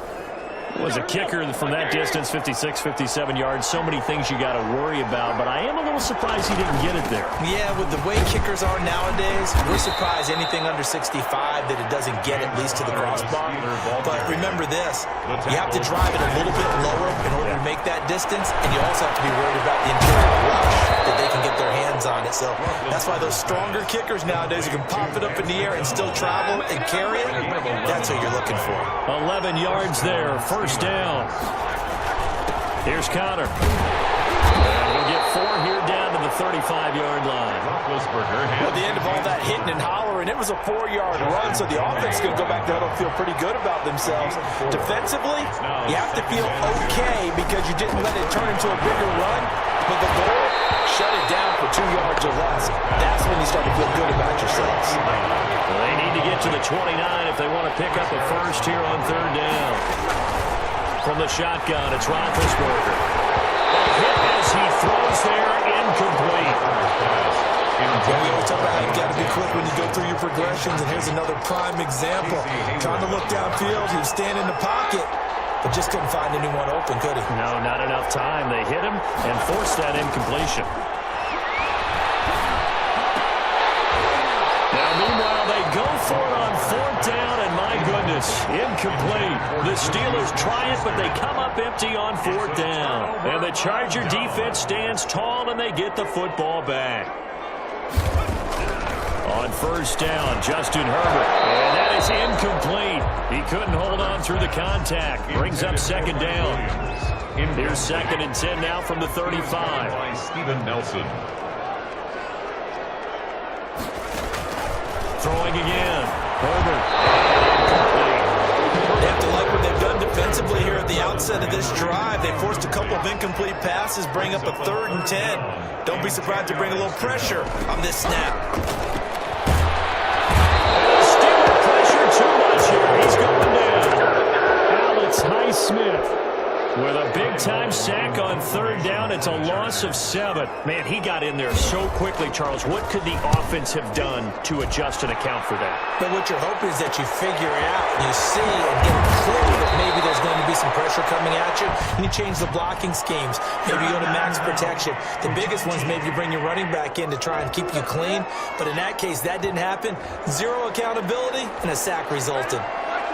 Was a kicker from that distance, 56, 57 yards. So many things you got to worry about, but I am a little surprised he didn't get it there. Yeah, with the way kickers are nowadays, we're surprised anything under 65 that it doesn't get at least to the crossbar. But remember this, you have to drive it a little bit lower in order to make that distance, and you also have to be worried about the interior rush that they can get their hands on it. So that's why those stronger kickers nowadays who can pop it up in the air and still travel and carry it, that's what you're looking for. 11 yards there, 1st down. Here's Connor. And we'll get 4 here down to the 35-yard line. At the end of all that hitting and hollering, it was a 4-yard run, so the offense is going to go back there and feel pretty good about themselves. Defensively, you have to feel okay because you didn't let it turn into a bigger run, but the goal, shut it down for 2 yards or less. That's when you start to feel good about yourselves. Well, they need to get to the 29 if they want to pick up a 1st here on 3rd down. From the shotgun, it's Roethlisberger. Hit as he throws there, incomplete. We always talk about how you've got to be quick when you go through your progressions, and here's another prime example. Trying to look downfield, he was standing in the pocket, but just couldn't find anyone open, could he? No, not enough time. They hit him and forced that incompletion. Now, meanwhile, they go for it on 4th down, and my goodness, incomplete. The Steelers try it, but they come up empty on 4th down. And the Charger defense stands tall, and they get the football back. On 1st down, Justin Herbert. And that is incomplete. He couldn't hold on through the contact. Brings up 2nd down. Here's 2nd and 10 now from the 35. Steven Nelson. Throwing again. Herbert. They have to like what they've done defensively here at the outset of this drive. They forced a couple of incomplete passes, bring up a 3rd and 10. Don't be surprised to bring a little pressure on this snap. Steeler pressure too much here. He's going down. With a big-time sack on third down, it's a loss of 7. Man, he got in there so quickly, Charles. What could the offense have done to adjust and account for that? But what you're hoping is that you figure it out, and you see and get clear that maybe there's going to be some pressure coming at you, and you change the blocking schemes. Maybe you go to max protection. The biggest one's maybe you bring your running back in to try and keep you clean. But in that case, that didn't happen. Zero accountability, and a sack resulted.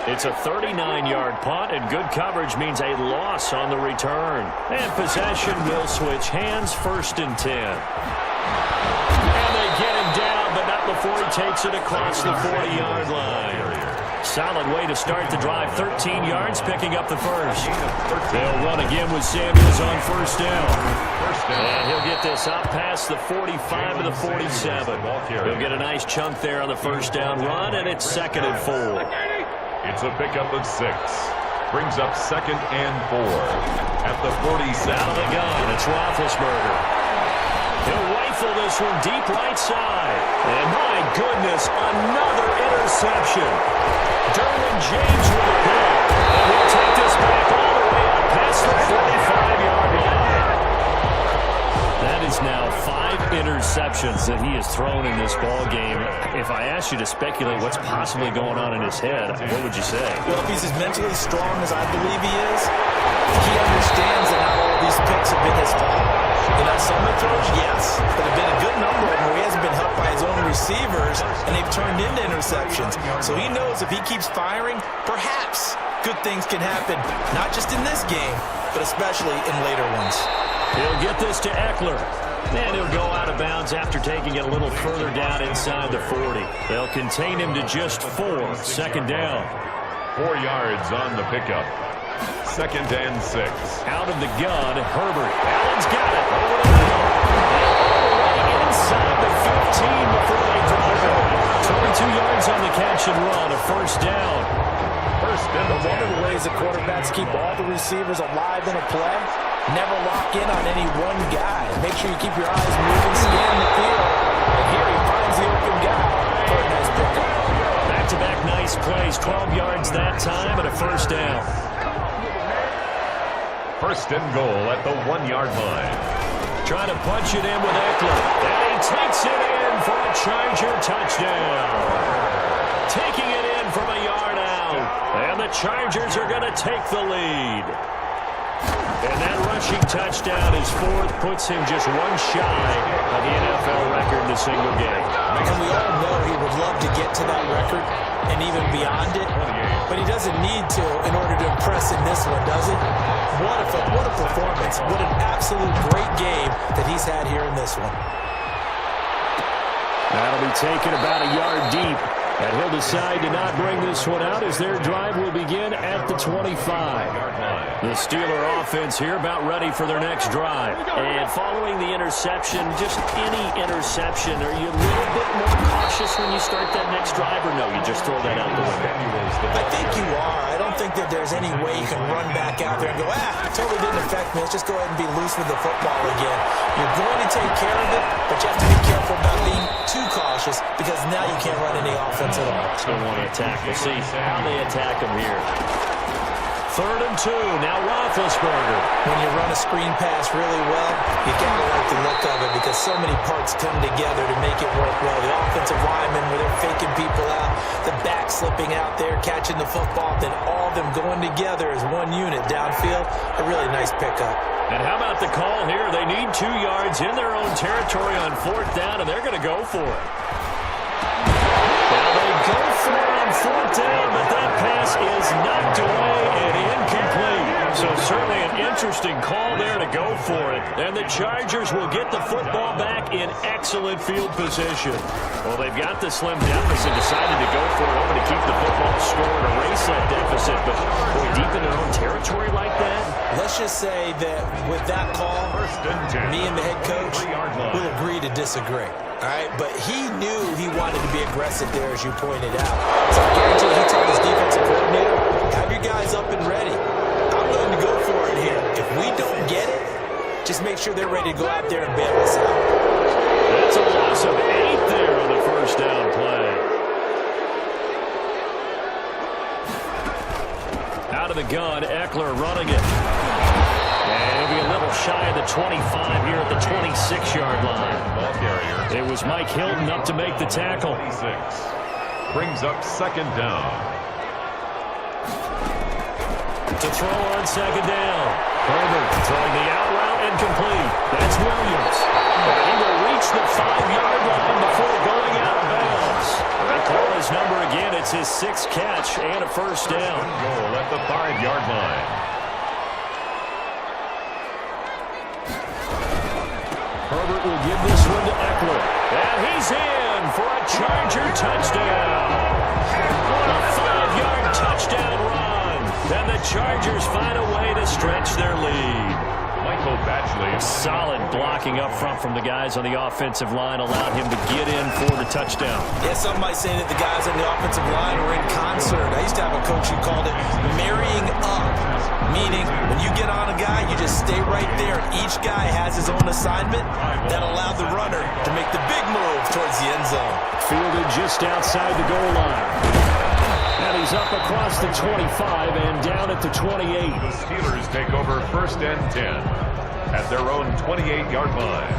It's a 39-yard punt, and good coverage means a loss on the return. And possession will switch hands, 1st and 10. And they get him down, but not before he takes it across the 40-yard line. Solid way to start the drive. 13 yards, picking up the first. They'll run again with Samuels on 1st down. And he'll get this up past the 45 to the 47. He'll get a nice chunk there on the 1st down run, and it's 2nd and 4. It's a pickup of 6. Brings up 2nd and 4 at the 47. Out of the gun, it's Roethlisberger. He'll rifle this one deep right side. And my goodness, another interception. Derwin James with a pick. And he'll take this back all the way up past the 45-yard line. That is now 5 interceptions that he has thrown in this ball game. If I asked you to speculate what's possibly going on in his head, what would you say? Well, if he's as mentally strong as I believe he is, he understands that not all of these picks have been his fault. You know, some of throws, yes, but have been a good number of them where he hasn't been helped by his own receivers, and they've turned into interceptions. So he knows if he keeps firing, perhaps good things can happen, not just in this game, but especially in later ones. He'll get this to Eckler. And he'll go out of bounds after taking it a little further down inside the 40. They'll contain him to just 4. 2nd down. 4 yards on the pickup. 2nd and 6. Out of the gun, Herbert. Allen's got it. Over the middle. All the way inside the 15 before they drive it. 22 yards on the catch and run. A 1st down. One of the ways the quarterbacks keep all the receivers alive in a play, never lock in on any one guy. Make sure you keep your eyes moving, scan the field. And here he finds the open guy for a nice pickup. Back-to-back nice plays. 12 yards that time and a 1st down. 1st and goal at the 1-yard line. Trying to punch it in with Eckler. And he takes it in for a Charger touchdown. Taking it in from a yard out. And the Chargers are going to take the lead. And that rushing touchdown is 4th, puts him just 1 shy of the NFL record in a single game. And we all know he would love to get to that record and even beyond it, but he doesn't need to in order to impress in this one, does he? What a performance. What an absolute great game that he's had here in this one. That'll be taken about a yard deep. And he'll decide to not bring this one out as their drive will begin at the 25. The Steeler offense here about ready for their next drive. And following the interception, just any interception, are you a little bit more cautious when you start that next drive, or no, you just throw that out the window? I think you are. I don't think that there's any way you can run back out there and go, totally didn't affect me. Let's just go ahead and be loose with the football again. You're going to take care of it, but you have to be careful about being too cautious because now you can't run any offense at all. Still want to attack. We'll see how they attack him here. 3rd and 2. Now Roethlisberger. When you run a screen pass really well, you gotta like the look of it because so many parts come together to make it work well. The offensive linemen where they're faking people out, the back slipping out there, catching the football, then all of them going together as one unit downfield. A really nice pickup. And how about the call here? They need 2 yards in their own territory on 4th down, and they're going to go for it. Now they go for it on 4th down, but that pass is knocked away and incomplete. So certainly an interesting call there to go for it. And the Chargers will get the football back in excellent field position. Well, they've got the slim deficit, decided to go for it, hoping to keep the football scored, erase that deficit. But boy, deep in their own territory like that? Let's just say that with that call, me and the head coach will agree to disagree. All right, but he knew he wanted to be aggressive there, as you pointed out. So I guarantee he told his defensive coordinator, have your guys up and ready. I'm going to go for it here. If we don't get it, just make sure they're ready to go out there and bail us out. That's a loss of 8 there on the 1st down play. Out of the gun, Eckler running it. And he'll be a little shy of the 25 here at the 26-yard line. Ball carrier. It was Mike Hilton up to make the tackle. 26. Brings up second down. To throw on second down. Herbert throwing the out route incomplete. That's Williams. And he will reach the 5-yard line before going out of bounds. They call his number again. It's his 6th catch and a first down. Goal at the 5-yard line. Herbert will give this one to Eckler. And he's in for a Charger touchdown. What a 5-yard touchdown run. And the Chargers find a way to stretch their lead. Michael Batchley. Solid blocking up front from the guys on the offensive line allowed him to get in for the touchdown. Yeah, some might say that the guys on the offensive line were in concert. I used to have a coach who called it marrying up, meaning when you get on a guy, you just stay right there. Each guy has his own assignment that allowed the runner to make the big move towards the end zone. Fielded just outside the goal line. And he's up across the 25 and down at the 28. The Steelers take over 1st and 10 at their own 28-yard line.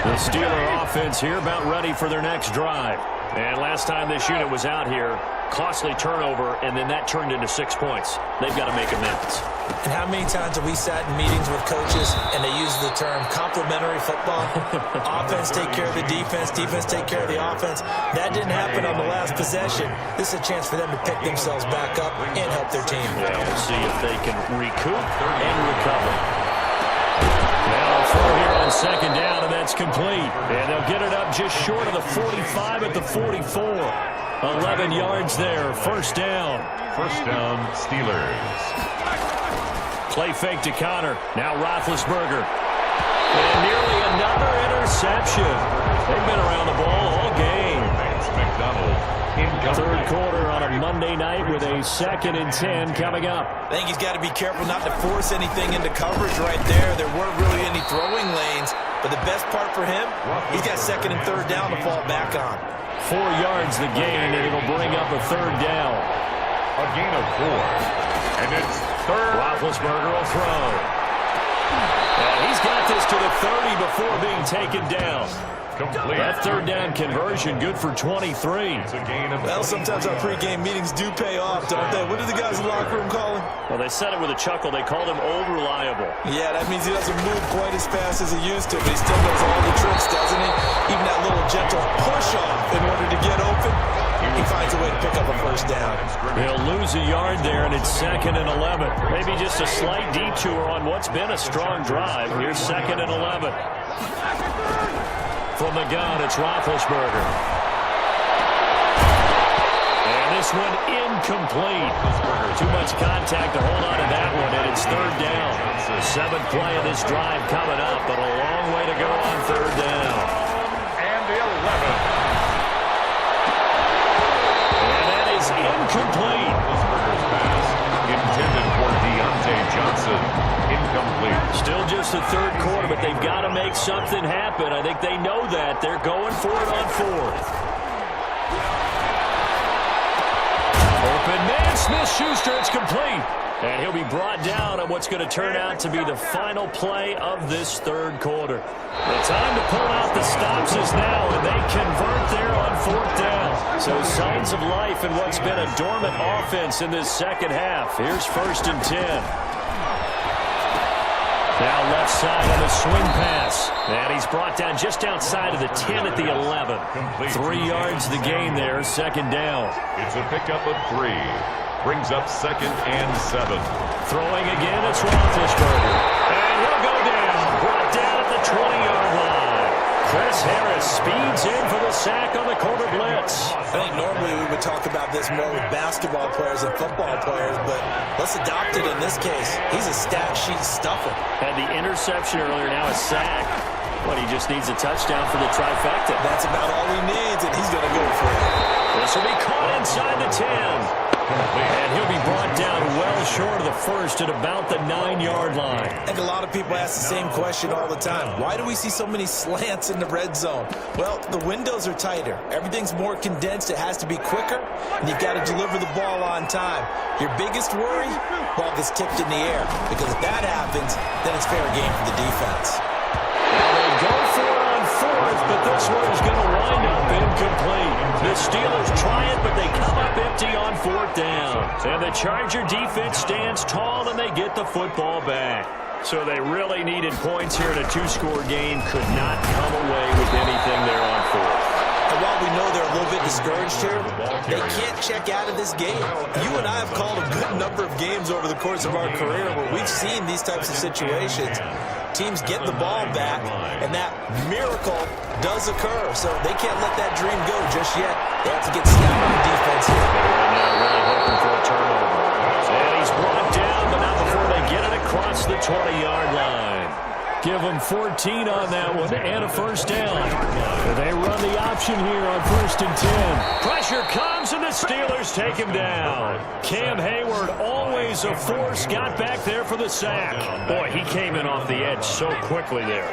The Steeler offense here about ready for their next drive. And last time this unit was out here, costly turnover, and then that turned into 6 points. They've got to make amends. And how many times have we sat in meetings with coaches and they use the term complementary football? Offense take care of the defense, defense take care of the offense. That didn't happen on the last possession. This is a chance for them to pick themselves back up and help their team. Yeah, we'll see if they can recoup and recover. Now they'll throw here on second down, and that's complete. And they'll get it up just short of the 45 at the 44. 11 yards there, first down. First down, Steelers. Play fake to Connor. Now Roethlisberger. And nearly another interception. They've been around the ball all game. Vance McDonald. Third quarter on a Monday night with a 2nd and 10 coming up. I think he's got to be careful not to force anything into coverage right there. There weren't really any throwing lanes, but the best part for him, he's got 2nd and 3rd down to fall back on. 4 yards the gain, and it'll bring up a 3rd down. A gain of 4. And it's 3rd. Roethlisberger will throw. And he's got this to the 30 before being taken down. Complete. That 3rd down conversion, good for 23. It's a gain of Well, sometimes our pregame meetings do pay off, don't they? What did the guys in the locker room call him? Well, they said it with a chuckle. They called him old reliable. Yeah, that means he doesn't move quite as fast as he used to, but he still does all the tricks, doesn't he? Even that little gentle push-off in order to get open, he finds a way to pick up a first down. They'll lose a yard there, and it's 2nd and 11. Maybe just a slight detour on what's been a strong drive. Here's 2nd and 11. From the gun, it's Roethlisberger. And this one incomplete. Too much contact to hold on to that one, and it's 3rd down. 7th play of this drive coming up, but a long way to go on 3rd down. and the 11. And that is incomplete. Roethlisberger's pass intended for Deontay Johnson. Incomplete. Still just the 3rd quarter, but they've got to make something happen. I think they know that. They're going for it on 4th. Open man, Smith-Schuster, it's complete. And he'll be brought down on what's going to turn out to be the final play of this 3rd quarter. The time to pull out the stops is now, and they convert there on 4th down. So signs of life in what's been a dormant offense in this 2nd half. Here's 1st and 10. Now left side on the swing pass. And he's brought down just outside of the 10 at the 11. 3 yards the gain there, 2nd down. It's a pickup of 3. Brings up 2nd and 7. Throwing again, it's Roethlisberger. And he'll go down. Brought down at the 20-yard line. Chris Harris speeds in for the sack on the quarter blitz. I think normally we would talk about this more with basketball players and football players, but let's adopt it in this case. He's a stat sheet stuffer. Had the interception earlier, now a sack. But he just needs a touchdown for the trifecta. That's about all he needs, and he's going to go for it. This will be caught inside the 10. And he'll be brought down well short of the first at about the 9-yard line. I think a lot of people ask the same question all the time. Why do we see so many slants in the red zone? Well, the windows are tighter. Everything's more condensed. It has to be quicker, and you've got to deliver the ball on time. Your biggest worry? Ball gets tipped in the air, because if that happens, then it's fair game for the defense. Now they go for it on fourth, but this one is going to wind up incomplete. The Steelers try it, but they come up empty on fourth down. And the Charger defense stands tall, and they get the football back. So they really needed points here in a 2-score game. Could not come away with anything there on fourth. And while we know they're a little bit discouraged here, they can't check out of this game. You and I have called a good number of games over the course of our career where we've seen these types of situations. Teams get the ball back, and that miracle does occur. So they can't let that dream go just yet. They have to get stout on the defense here. Right now, really hoping for a turnover. And he's brought down, but not before they get it across the 20-yard line. Give them 14 on that one and a first down. They run the option here on 1st and 10. Pressure comes, and the Steelers take him down. Cam Hayward, always a force, got back there for the sack. Boy, he came in off the edge so quickly there.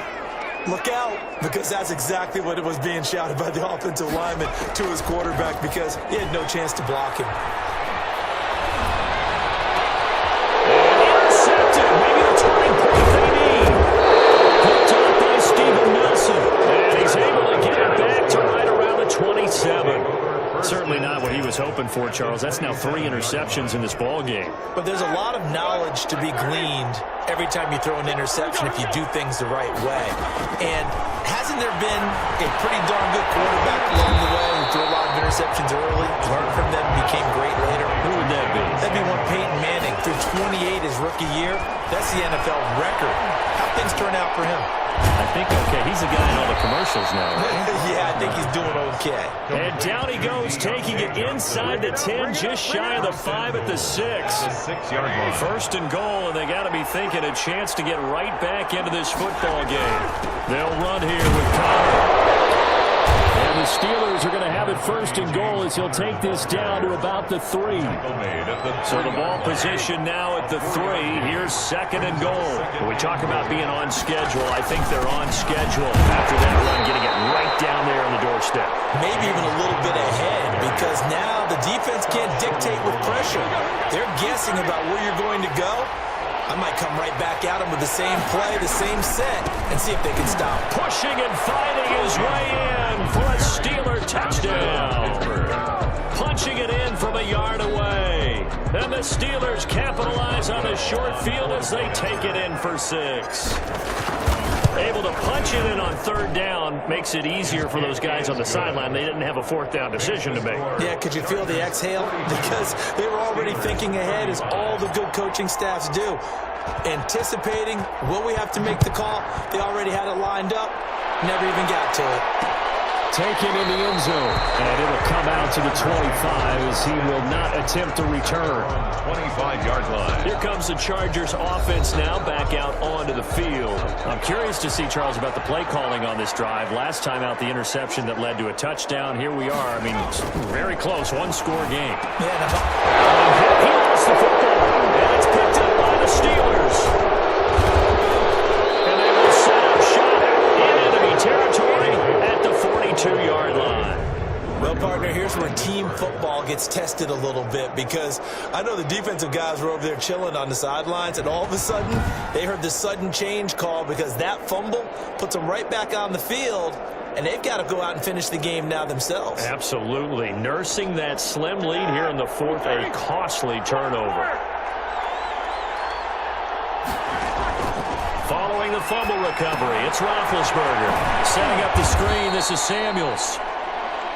Look out, because that's exactly what it was being shouted by the offensive lineman to his quarterback, because he had no chance to block him. And intercepted, maybe the turning point they need. Picked up by Steven Nelson, and he's able to get it back to right around the 27. Certainly not what he was hoping for, Charles. That's now 3 interceptions in this ball game. But there's a lot of knowledge to be gleaned every time you throw an interception if you do things the right way. And hasn't there been a pretty darn good quarterback along the way who threw a lot of interceptions early, learned from them, became great later? Who would that be? That'd be one Peyton Manning. Threw 28 his rookie year. That's the NFL record. How things turn out for him? I think, okay, he's the guy in all the commercials now, right? Yeah, I think he's doing okay. And down he goes, taking it inside the 10, just shy of the 5 at the 6. 6-yard line. 1st and goal, and they got to be thinking a chance to get right back into this football game. They'll run here with Connor. And the Steelers are going to have it 1st and goal as he'll take this down to about the 3. So the ball position now at the 3. Here's 2nd and goal. When we talk about being on schedule, I think they're on schedule after that run, getting it right down there on the doorstep. Maybe even a little bit ahead, because now the defense can't dictate with pressure. They're guessing about where you're going to go. I might come right back at them with the same play, the same set, and see if they can stop. Pushing and fighting his way in for a Steeler touchdown. Punching it in from a yard away. And the Steelers capitalize on the short field as they take it in for 6. Able to punch it in on 3rd down makes it easier for those guys on the sideline. They didn't have a 4th down decision to make. Yeah, could you feel the exhale? Because they were already thinking ahead, as all the good coaching staffs do. Anticipating, will we have to make the call? They already had it lined up, never even got to it. Taken in the end zone, and it'll come out to the 25 as he will not attempt to return. 25-yard line. Here comes the Chargers offense now back out onto the field. I'm curious to see, Charles, about the play calling on this drive. Last time out, the interception that led to a touchdown. Here we are. I mean, it's very close, 1-score game. Yeah, He lost the football, and it's picked up by the Steelers. And they will set up shot in enemy territory at the 42-yard line. well, partner, here's where team football gets tested a little bit, because I know the defensive guys were over there chilling on the sidelines, and all of a sudden, they heard the sudden change call because that fumble puts them right back on the field, and they've got to go out and finish the game now themselves. Absolutely. Nursing that slim lead here in the 4th, a costly turnover. Following the fumble recovery, it's Roethlisberger. Setting up the screen, this is Samuels.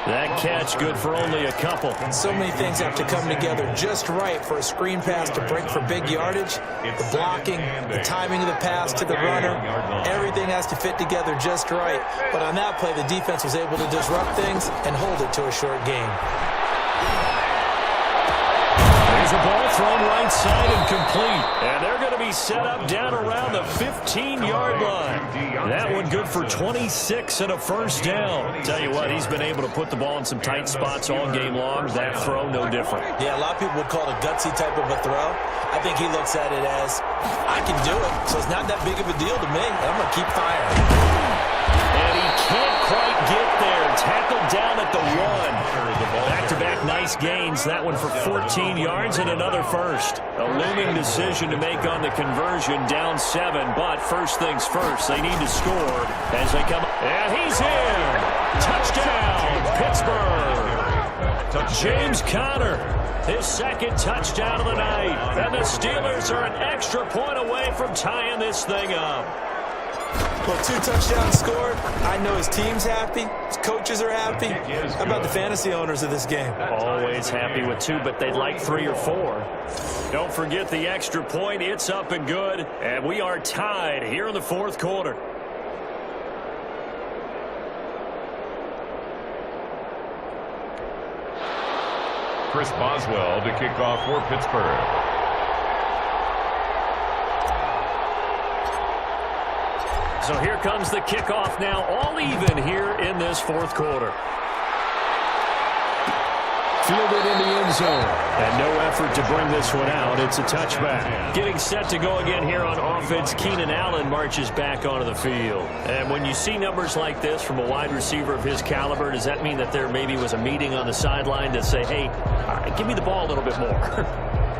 That catch good for only a couple. So many things have to come together just right for a screen pass to break for big yardage. The blocking, the timing of the pass to the runner, everything has to fit together just right. But on that play, the defense was able to disrupt things and hold it to a short game. There's a ball thrown right side and complete. And they're going to be set up down around the 15-yard line. That one good for 26 and a first down. Tell you what, he's been able to put the ball in some tight spots all game long. That throw, no different. Yeah, a lot of people would call it a gutsy type of a throw. I think he looks at it as, I can do it, so it's not that big of a deal to me. I'm going to keep firing. And he can't quite get there. Tackled down at the 1. Back-to-back nice gains. That one for 14 yards and another first. A looming decision to make on the conversion, down 7. But first things first, they need to score as they come. And he's in. Touchdown, Pittsburgh. James Conner, his second touchdown of the night. And the Steelers are an extra point away from tying this thing up. Well, 2 touchdowns scored. I know his team's happy. His coaches are happy. How about the fantasy owners of this game? Always happy with 2, but they'd like 3 or 4. Don't forget the extra point. It's up and good. And we are tied here in the fourth quarter. Chris Boswell to kick off for Pittsburgh. So here comes the kickoff now, all even here in this fourth quarter. Fielded in the end zone. And no effort to bring this one out. It's a touchback. Getting set to go again here on offense. Keenan Allen marches back onto the field. And when you see numbers like this from a wide receiver of his caliber, does that mean that there maybe was a meeting on the sideline to say, hey, give me the ball a little bit more?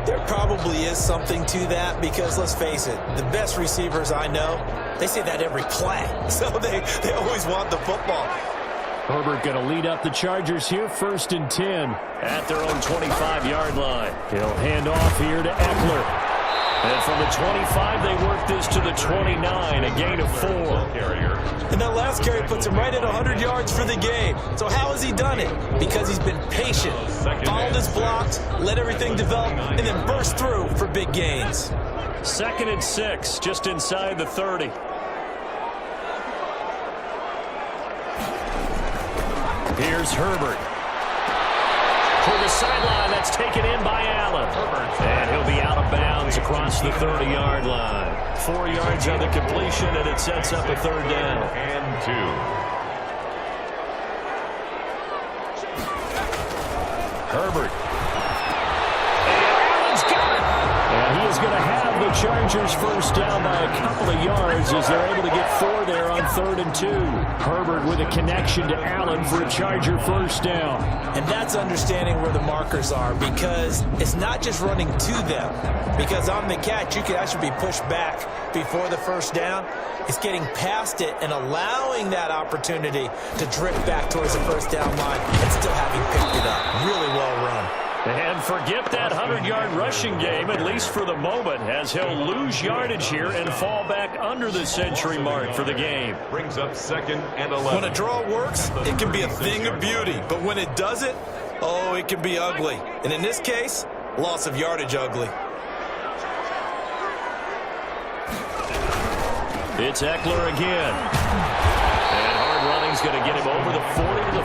There probably is something to that because, let's face it, the best receivers I know, they say that every play. So they always want the football. Herbert going to lead up the Chargers here, 1st and 10 at their own 25-yard line. He'll hand off here to Eckler. And from the 25, they work this to the 29, a gain of 4. And that last carry puts him right at 100 yards for the game. So how has he done it? Because he's been patient, followed his blocks, let everything develop, and then burst through for big gains. 2nd and 6, just inside the 30. Here's Herbert. For the sideline, that's taken in by Allen. And he'll be out of bounds across the 30-yard line. 4 yards on the completion, and it sets up a 3rd down. And 2. Herbert. And Allen's got it. And he is going to have the Chargers first down by a couple of yards as they're able to get 4 there on 3rd and 2. Herbert with a connection to Allen for a Charger first down. And that's understanding where the markers are because it's not just running to them. Because on the catch, you could actually be pushed back before the first down. It's getting past it and allowing that opportunity to drift back towards the first down line and still having picked it up. Really well run. And forget that 100-yard rushing game, at least for the moment, as he'll lose yardage here and fall back under the century mark for the game. Brings up 2nd and 11. When a draw works, it can be a thing of beauty. But when it doesn't, oh, it can be ugly. And in this case, loss of yardage ugly. It's Eckler again. And hard running's going to get him over the 40 to the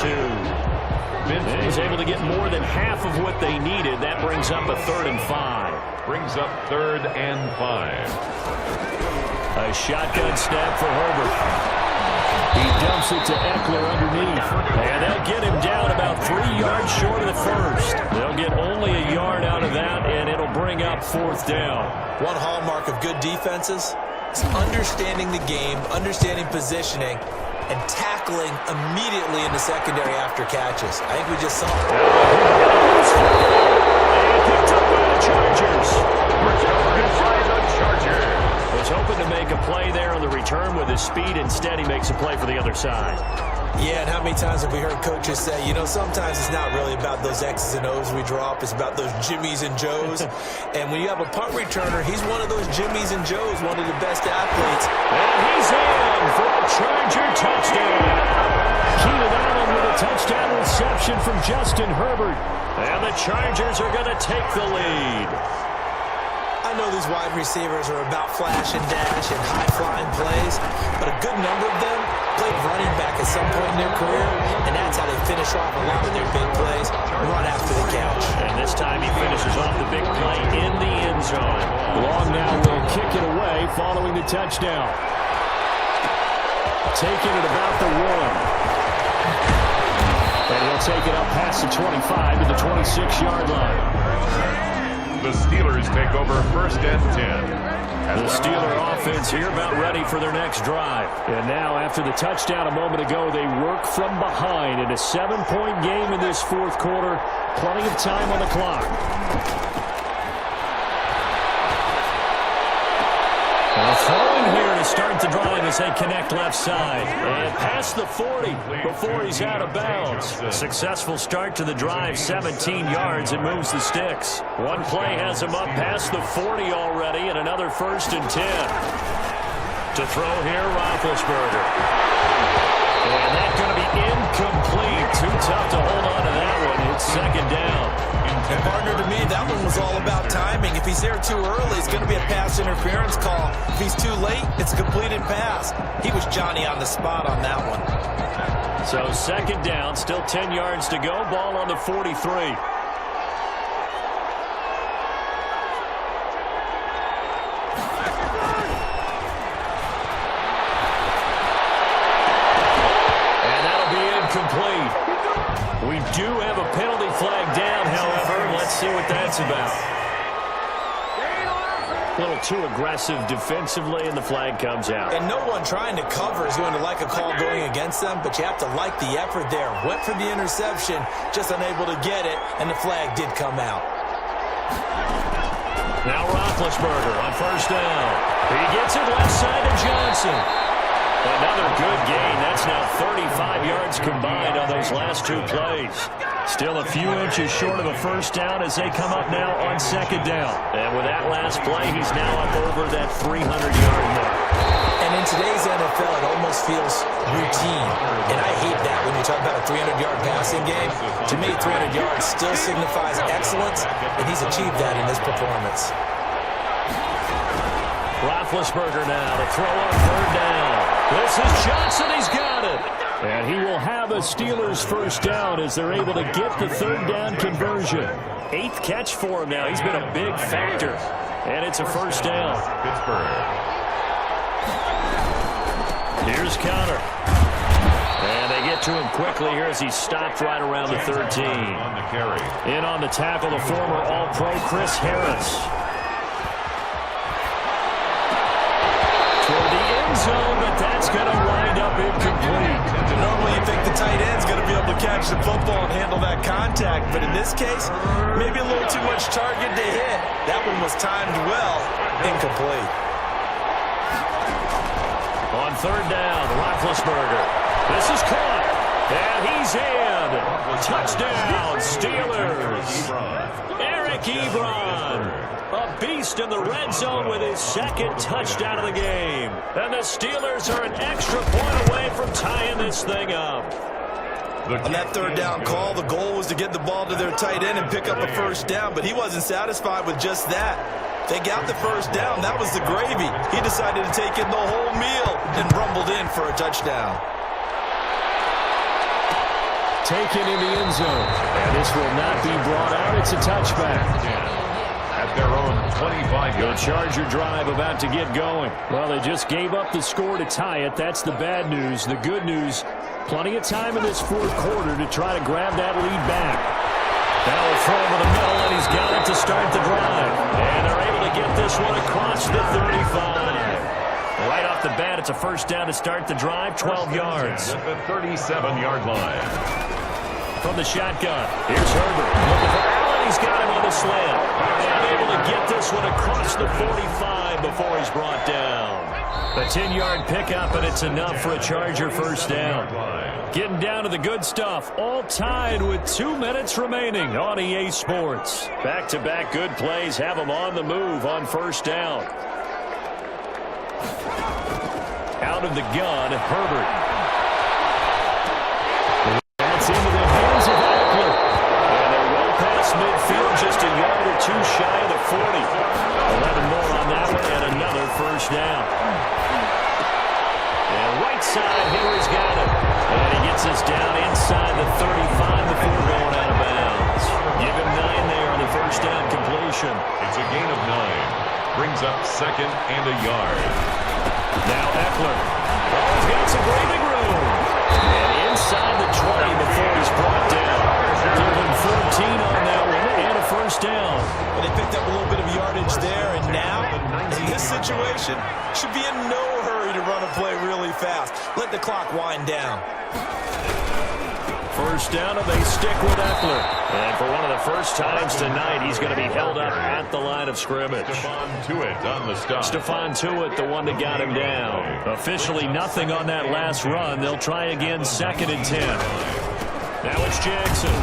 42. And he's able to get more than half of what they needed. That brings up a 3rd and 5. Brings up 3rd and 5. A shotgun snap for Herbert. He dumps it to Eckler underneath. And they'll get him down about 3 yards short of the first. They'll get only a yard out of that, and it'll bring up 4th down. One hallmark of good defenses is understanding the game, understanding positioning, and tackling immediately in the secondary after catches. I think we just saw it. And picked up by the Chargers. Was hoping to make a play there on the return with his speed. Instead, he makes a play for the other side. Yeah, and how many times have we heard coaches say, you know, sometimes it's not really about those X's and O's we drop. It's about those Jimmies and Joes. And when you have a punt returner, he's one of those Jimmies and Joes, one of the best athletes. And he's in for a Charger touchdown. Keenan Allen with a touchdown reception from Justin Herbert. And the Chargers are going to take the lead. I know these wide receivers are about flash and dash and high-flying plays, but a good number of them played running back at some point in their career, and that's how they finish off a lot of their big plays, run after the catch. And this time he finishes off the big play in the end zone. Long now will kick it away following the touchdown. taken at about the 1. And he'll take it up past the 25 to the 26-yard line. The Steelers take over first and 10. The Steeler offense here about ready for their next drive. And now after the touchdown a moment ago, they work from behind in a 7-point game in this fourth quarter. Plenty of time on the clock. Throwing here to start the drive as they connect left side. And past the 40 before he's out of bounds. A successful start to the drive, 17 yards, and moves the sticks. One play has him up past the 40 already, and another first and 10. To throw here, Roethlisberger. And that's going to be incomplete. Too tough to hold on to that one. It's second down. And partner, to me, that one was all about timing. If he's there too early, it's going to be a pass interference call. If he's too late, it's a completed pass. He was Johnny on the spot on that one. So second down, still 10 yards to go. Ball on the 43. And that'll be incomplete. We do have a penalty flag down, however. Let's see what that's about. A little too aggressive defensively, and the flag comes out. And no one trying to cover is going to like a call going against them, but you have to like the effort there. Went for the interception, just unable to get it, and the flag did come out. Now Roethlisberger on first down. He gets it left side to Johnson. Another good gain. That's now 35 yards combined on those last two plays. Still a few inches short of a first down as they come up now on second down. And with that last play, he's now up over that 300-yard mark. And in today's NFL, it almost feels routine. And I hate that when you talk about a 300-yard passing game. To me, 300 yards still signifies excellence, and he's achieved that in this performance. Roethlisberger now to throw on third down. This is Johnson. He's got it. And he will have a Steelers first down as they're able to get the third down conversion. 8th catch for him now. He's been a big factor. And it's a first down. Pittsburgh. Here's Connor. And they get to him quickly here as he stopped right around the 13. On the carry. In on the tackle, the former All-Pro Chris Harris. Toward the end zone, but that's going to wind up incomplete. Normally you think the tight end's going to be able to catch the football and handle that contact, but in this case, maybe a little too much target to hit. That one was timed well, incomplete. On third down, Roethlisberger. This is caught, and he's in. Touchdown, Steelers. Eric Ebron. A beast in the red zone with his second touchdown of the game. And the Steelers are an extra point away from tying this thing up. On that third down call, the goal was to get the ball to their tight end and pick up a first down, but he wasn't satisfied with just that. They got the first down. That was the gravy. He decided to take in the whole meal and rumbled in for a touchdown. Taken in the end zone. And this will not be brought out. It's a touchback. At their own 25-yard. The Charger drive about to get going. Well, they just gave up the score to tie it. That's the bad news. The good news, plenty of time in this fourth quarter to try to grab that lead back. Now a throw over the middle, and he's got it to start the drive. And they're able to get this one across the 35. Right off the bat, it's a first down to start the drive, 12 yards. At the 37-yard line. From the shotgun, here's Herbert. Looking for Allen, he's got him on the slant. And able to get this one across the 45 before he's brought down. A 10-yard pickup, and it's enough for a Charger first down. Getting down to the good stuff, all tied with 2 minutes remaining on EA Sports. Back-to-back good plays have them on the move on first down. Out of the gun, Herbert. That's into the hands of Eckler. And they're well past midfield, just a yard or two shy of the 40. 11 more on that one, and another first down. And right side, Henry's got it. And he gets us down inside the 35 before going out of bounds. Give him 9 there on the first down completion. It's a gain of 9. Brings up second and a yard. Now Eckler. Oh, he's got some breathing situation, should be in no hurry to run a play really fast. Let the clock wind down. First down, and they stick with Eckler. And for one of the first times tonight, he's going to be held up at the line of scrimmage. Stephon Tuitt on the stop. Stephon Tuitt, the one that got him down. Officially nothing on that last run. They'll try again, 2nd and 10. Now it's Jackson.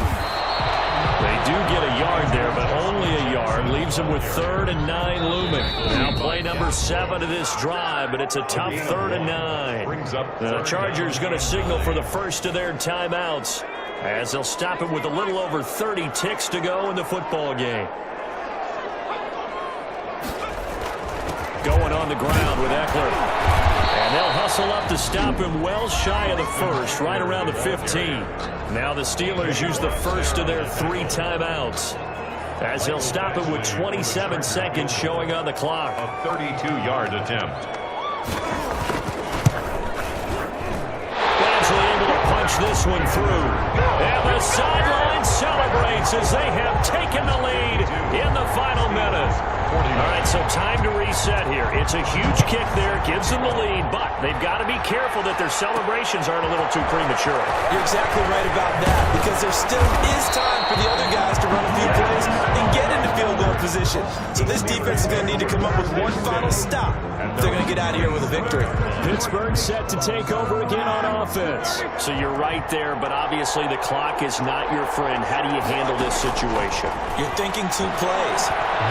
They do get a yard there, but only a yard. Leaves them with 3rd and 9 looming. Now play number 7 of this drive, but it's a tough 3rd and 9. The Chargers going to signal for the first of their timeouts, as they'll stop it with a little over 30 ticks to go in the football game. Going on the ground with Eckler. And they'll hustle up to stop him well shy of the first, right around the 15. Now the Steelers use the first of their 3 timeouts, as they'll stop it with 27 seconds showing on the clock. A 32-yard attempt. Gradually able to punch this one through. And the sideline celebrates as they have taken the lead in the final minute. All right, so time to reset here. It's a huge kick there, gives them the lead, but they've got to be careful that their celebrations aren't a little too premature. You're exactly right about that, because there still is time for the other guys to run a few plays and get into field goal position. So this defense is going to need to come up with one final stop if they're going to get out of here with a victory. Pittsburgh set to take over again on offense. So you're right there, but obviously the clock is not your friend. How do you handle this situation? You're thinking 2 plays.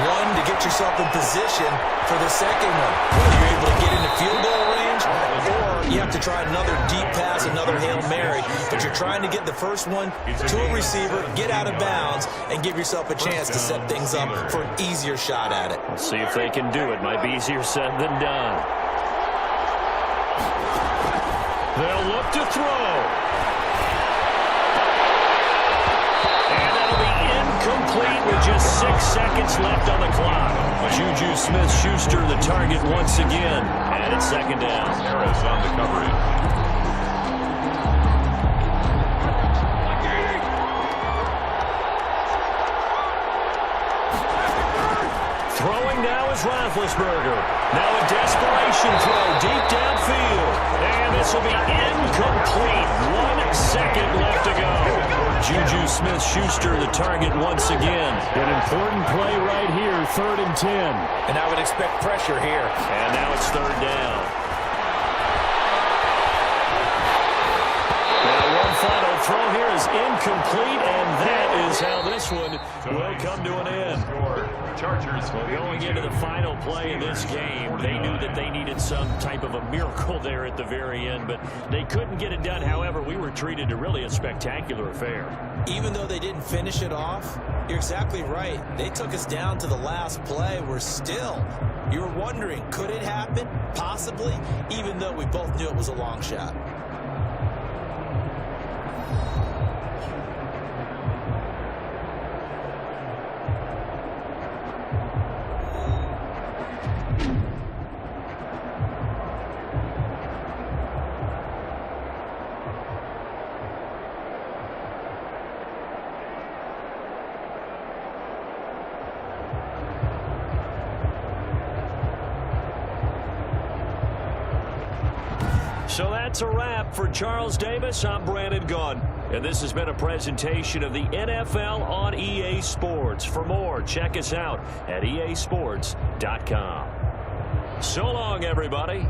One, to get yourself in position for the second one. Whether you're able to get into field goal range, or you have to try another deep pass, another Hail Mary. But you're trying to get the first one to a receiver, get out of bounds, and give yourself a chance to set things up for an easier shot at it. Let's see if they can do it. Might be easier said than done. They'll look to throw. And that'll be incomplete with just 6 seconds left on the clock. Juju Smith-Schuster the target once again. And it's 2nd down. Harris on the coverage. Throwing now is Roethlisberger. Now a desperation throw deep downfield. And this will be incomplete. 1 second left to go. Juju Smith-Schuster the target once again. An important play right here, 3rd and 10. And I would expect pressure here. And now it's 3rd down. Now one final throw here is incomplete, and that is how this one will come to an end. Chargers Going into the final play of this game, they knew that they needed some type of a miracle there at the very end, but they couldn't get it done. However, we were treated to really a spectacular affair. Even though they didn't finish it off, you're exactly right. They took us down to the last play. We're still, you're wondering, could it happen? Possibly, even though we both knew it was a long shot. So that's a wrap for Charles Davis. I'm Brandon Gunn, and this has been a presentation of the NFL on EA Sports. For more, check us out at easports.com. So long, everybody.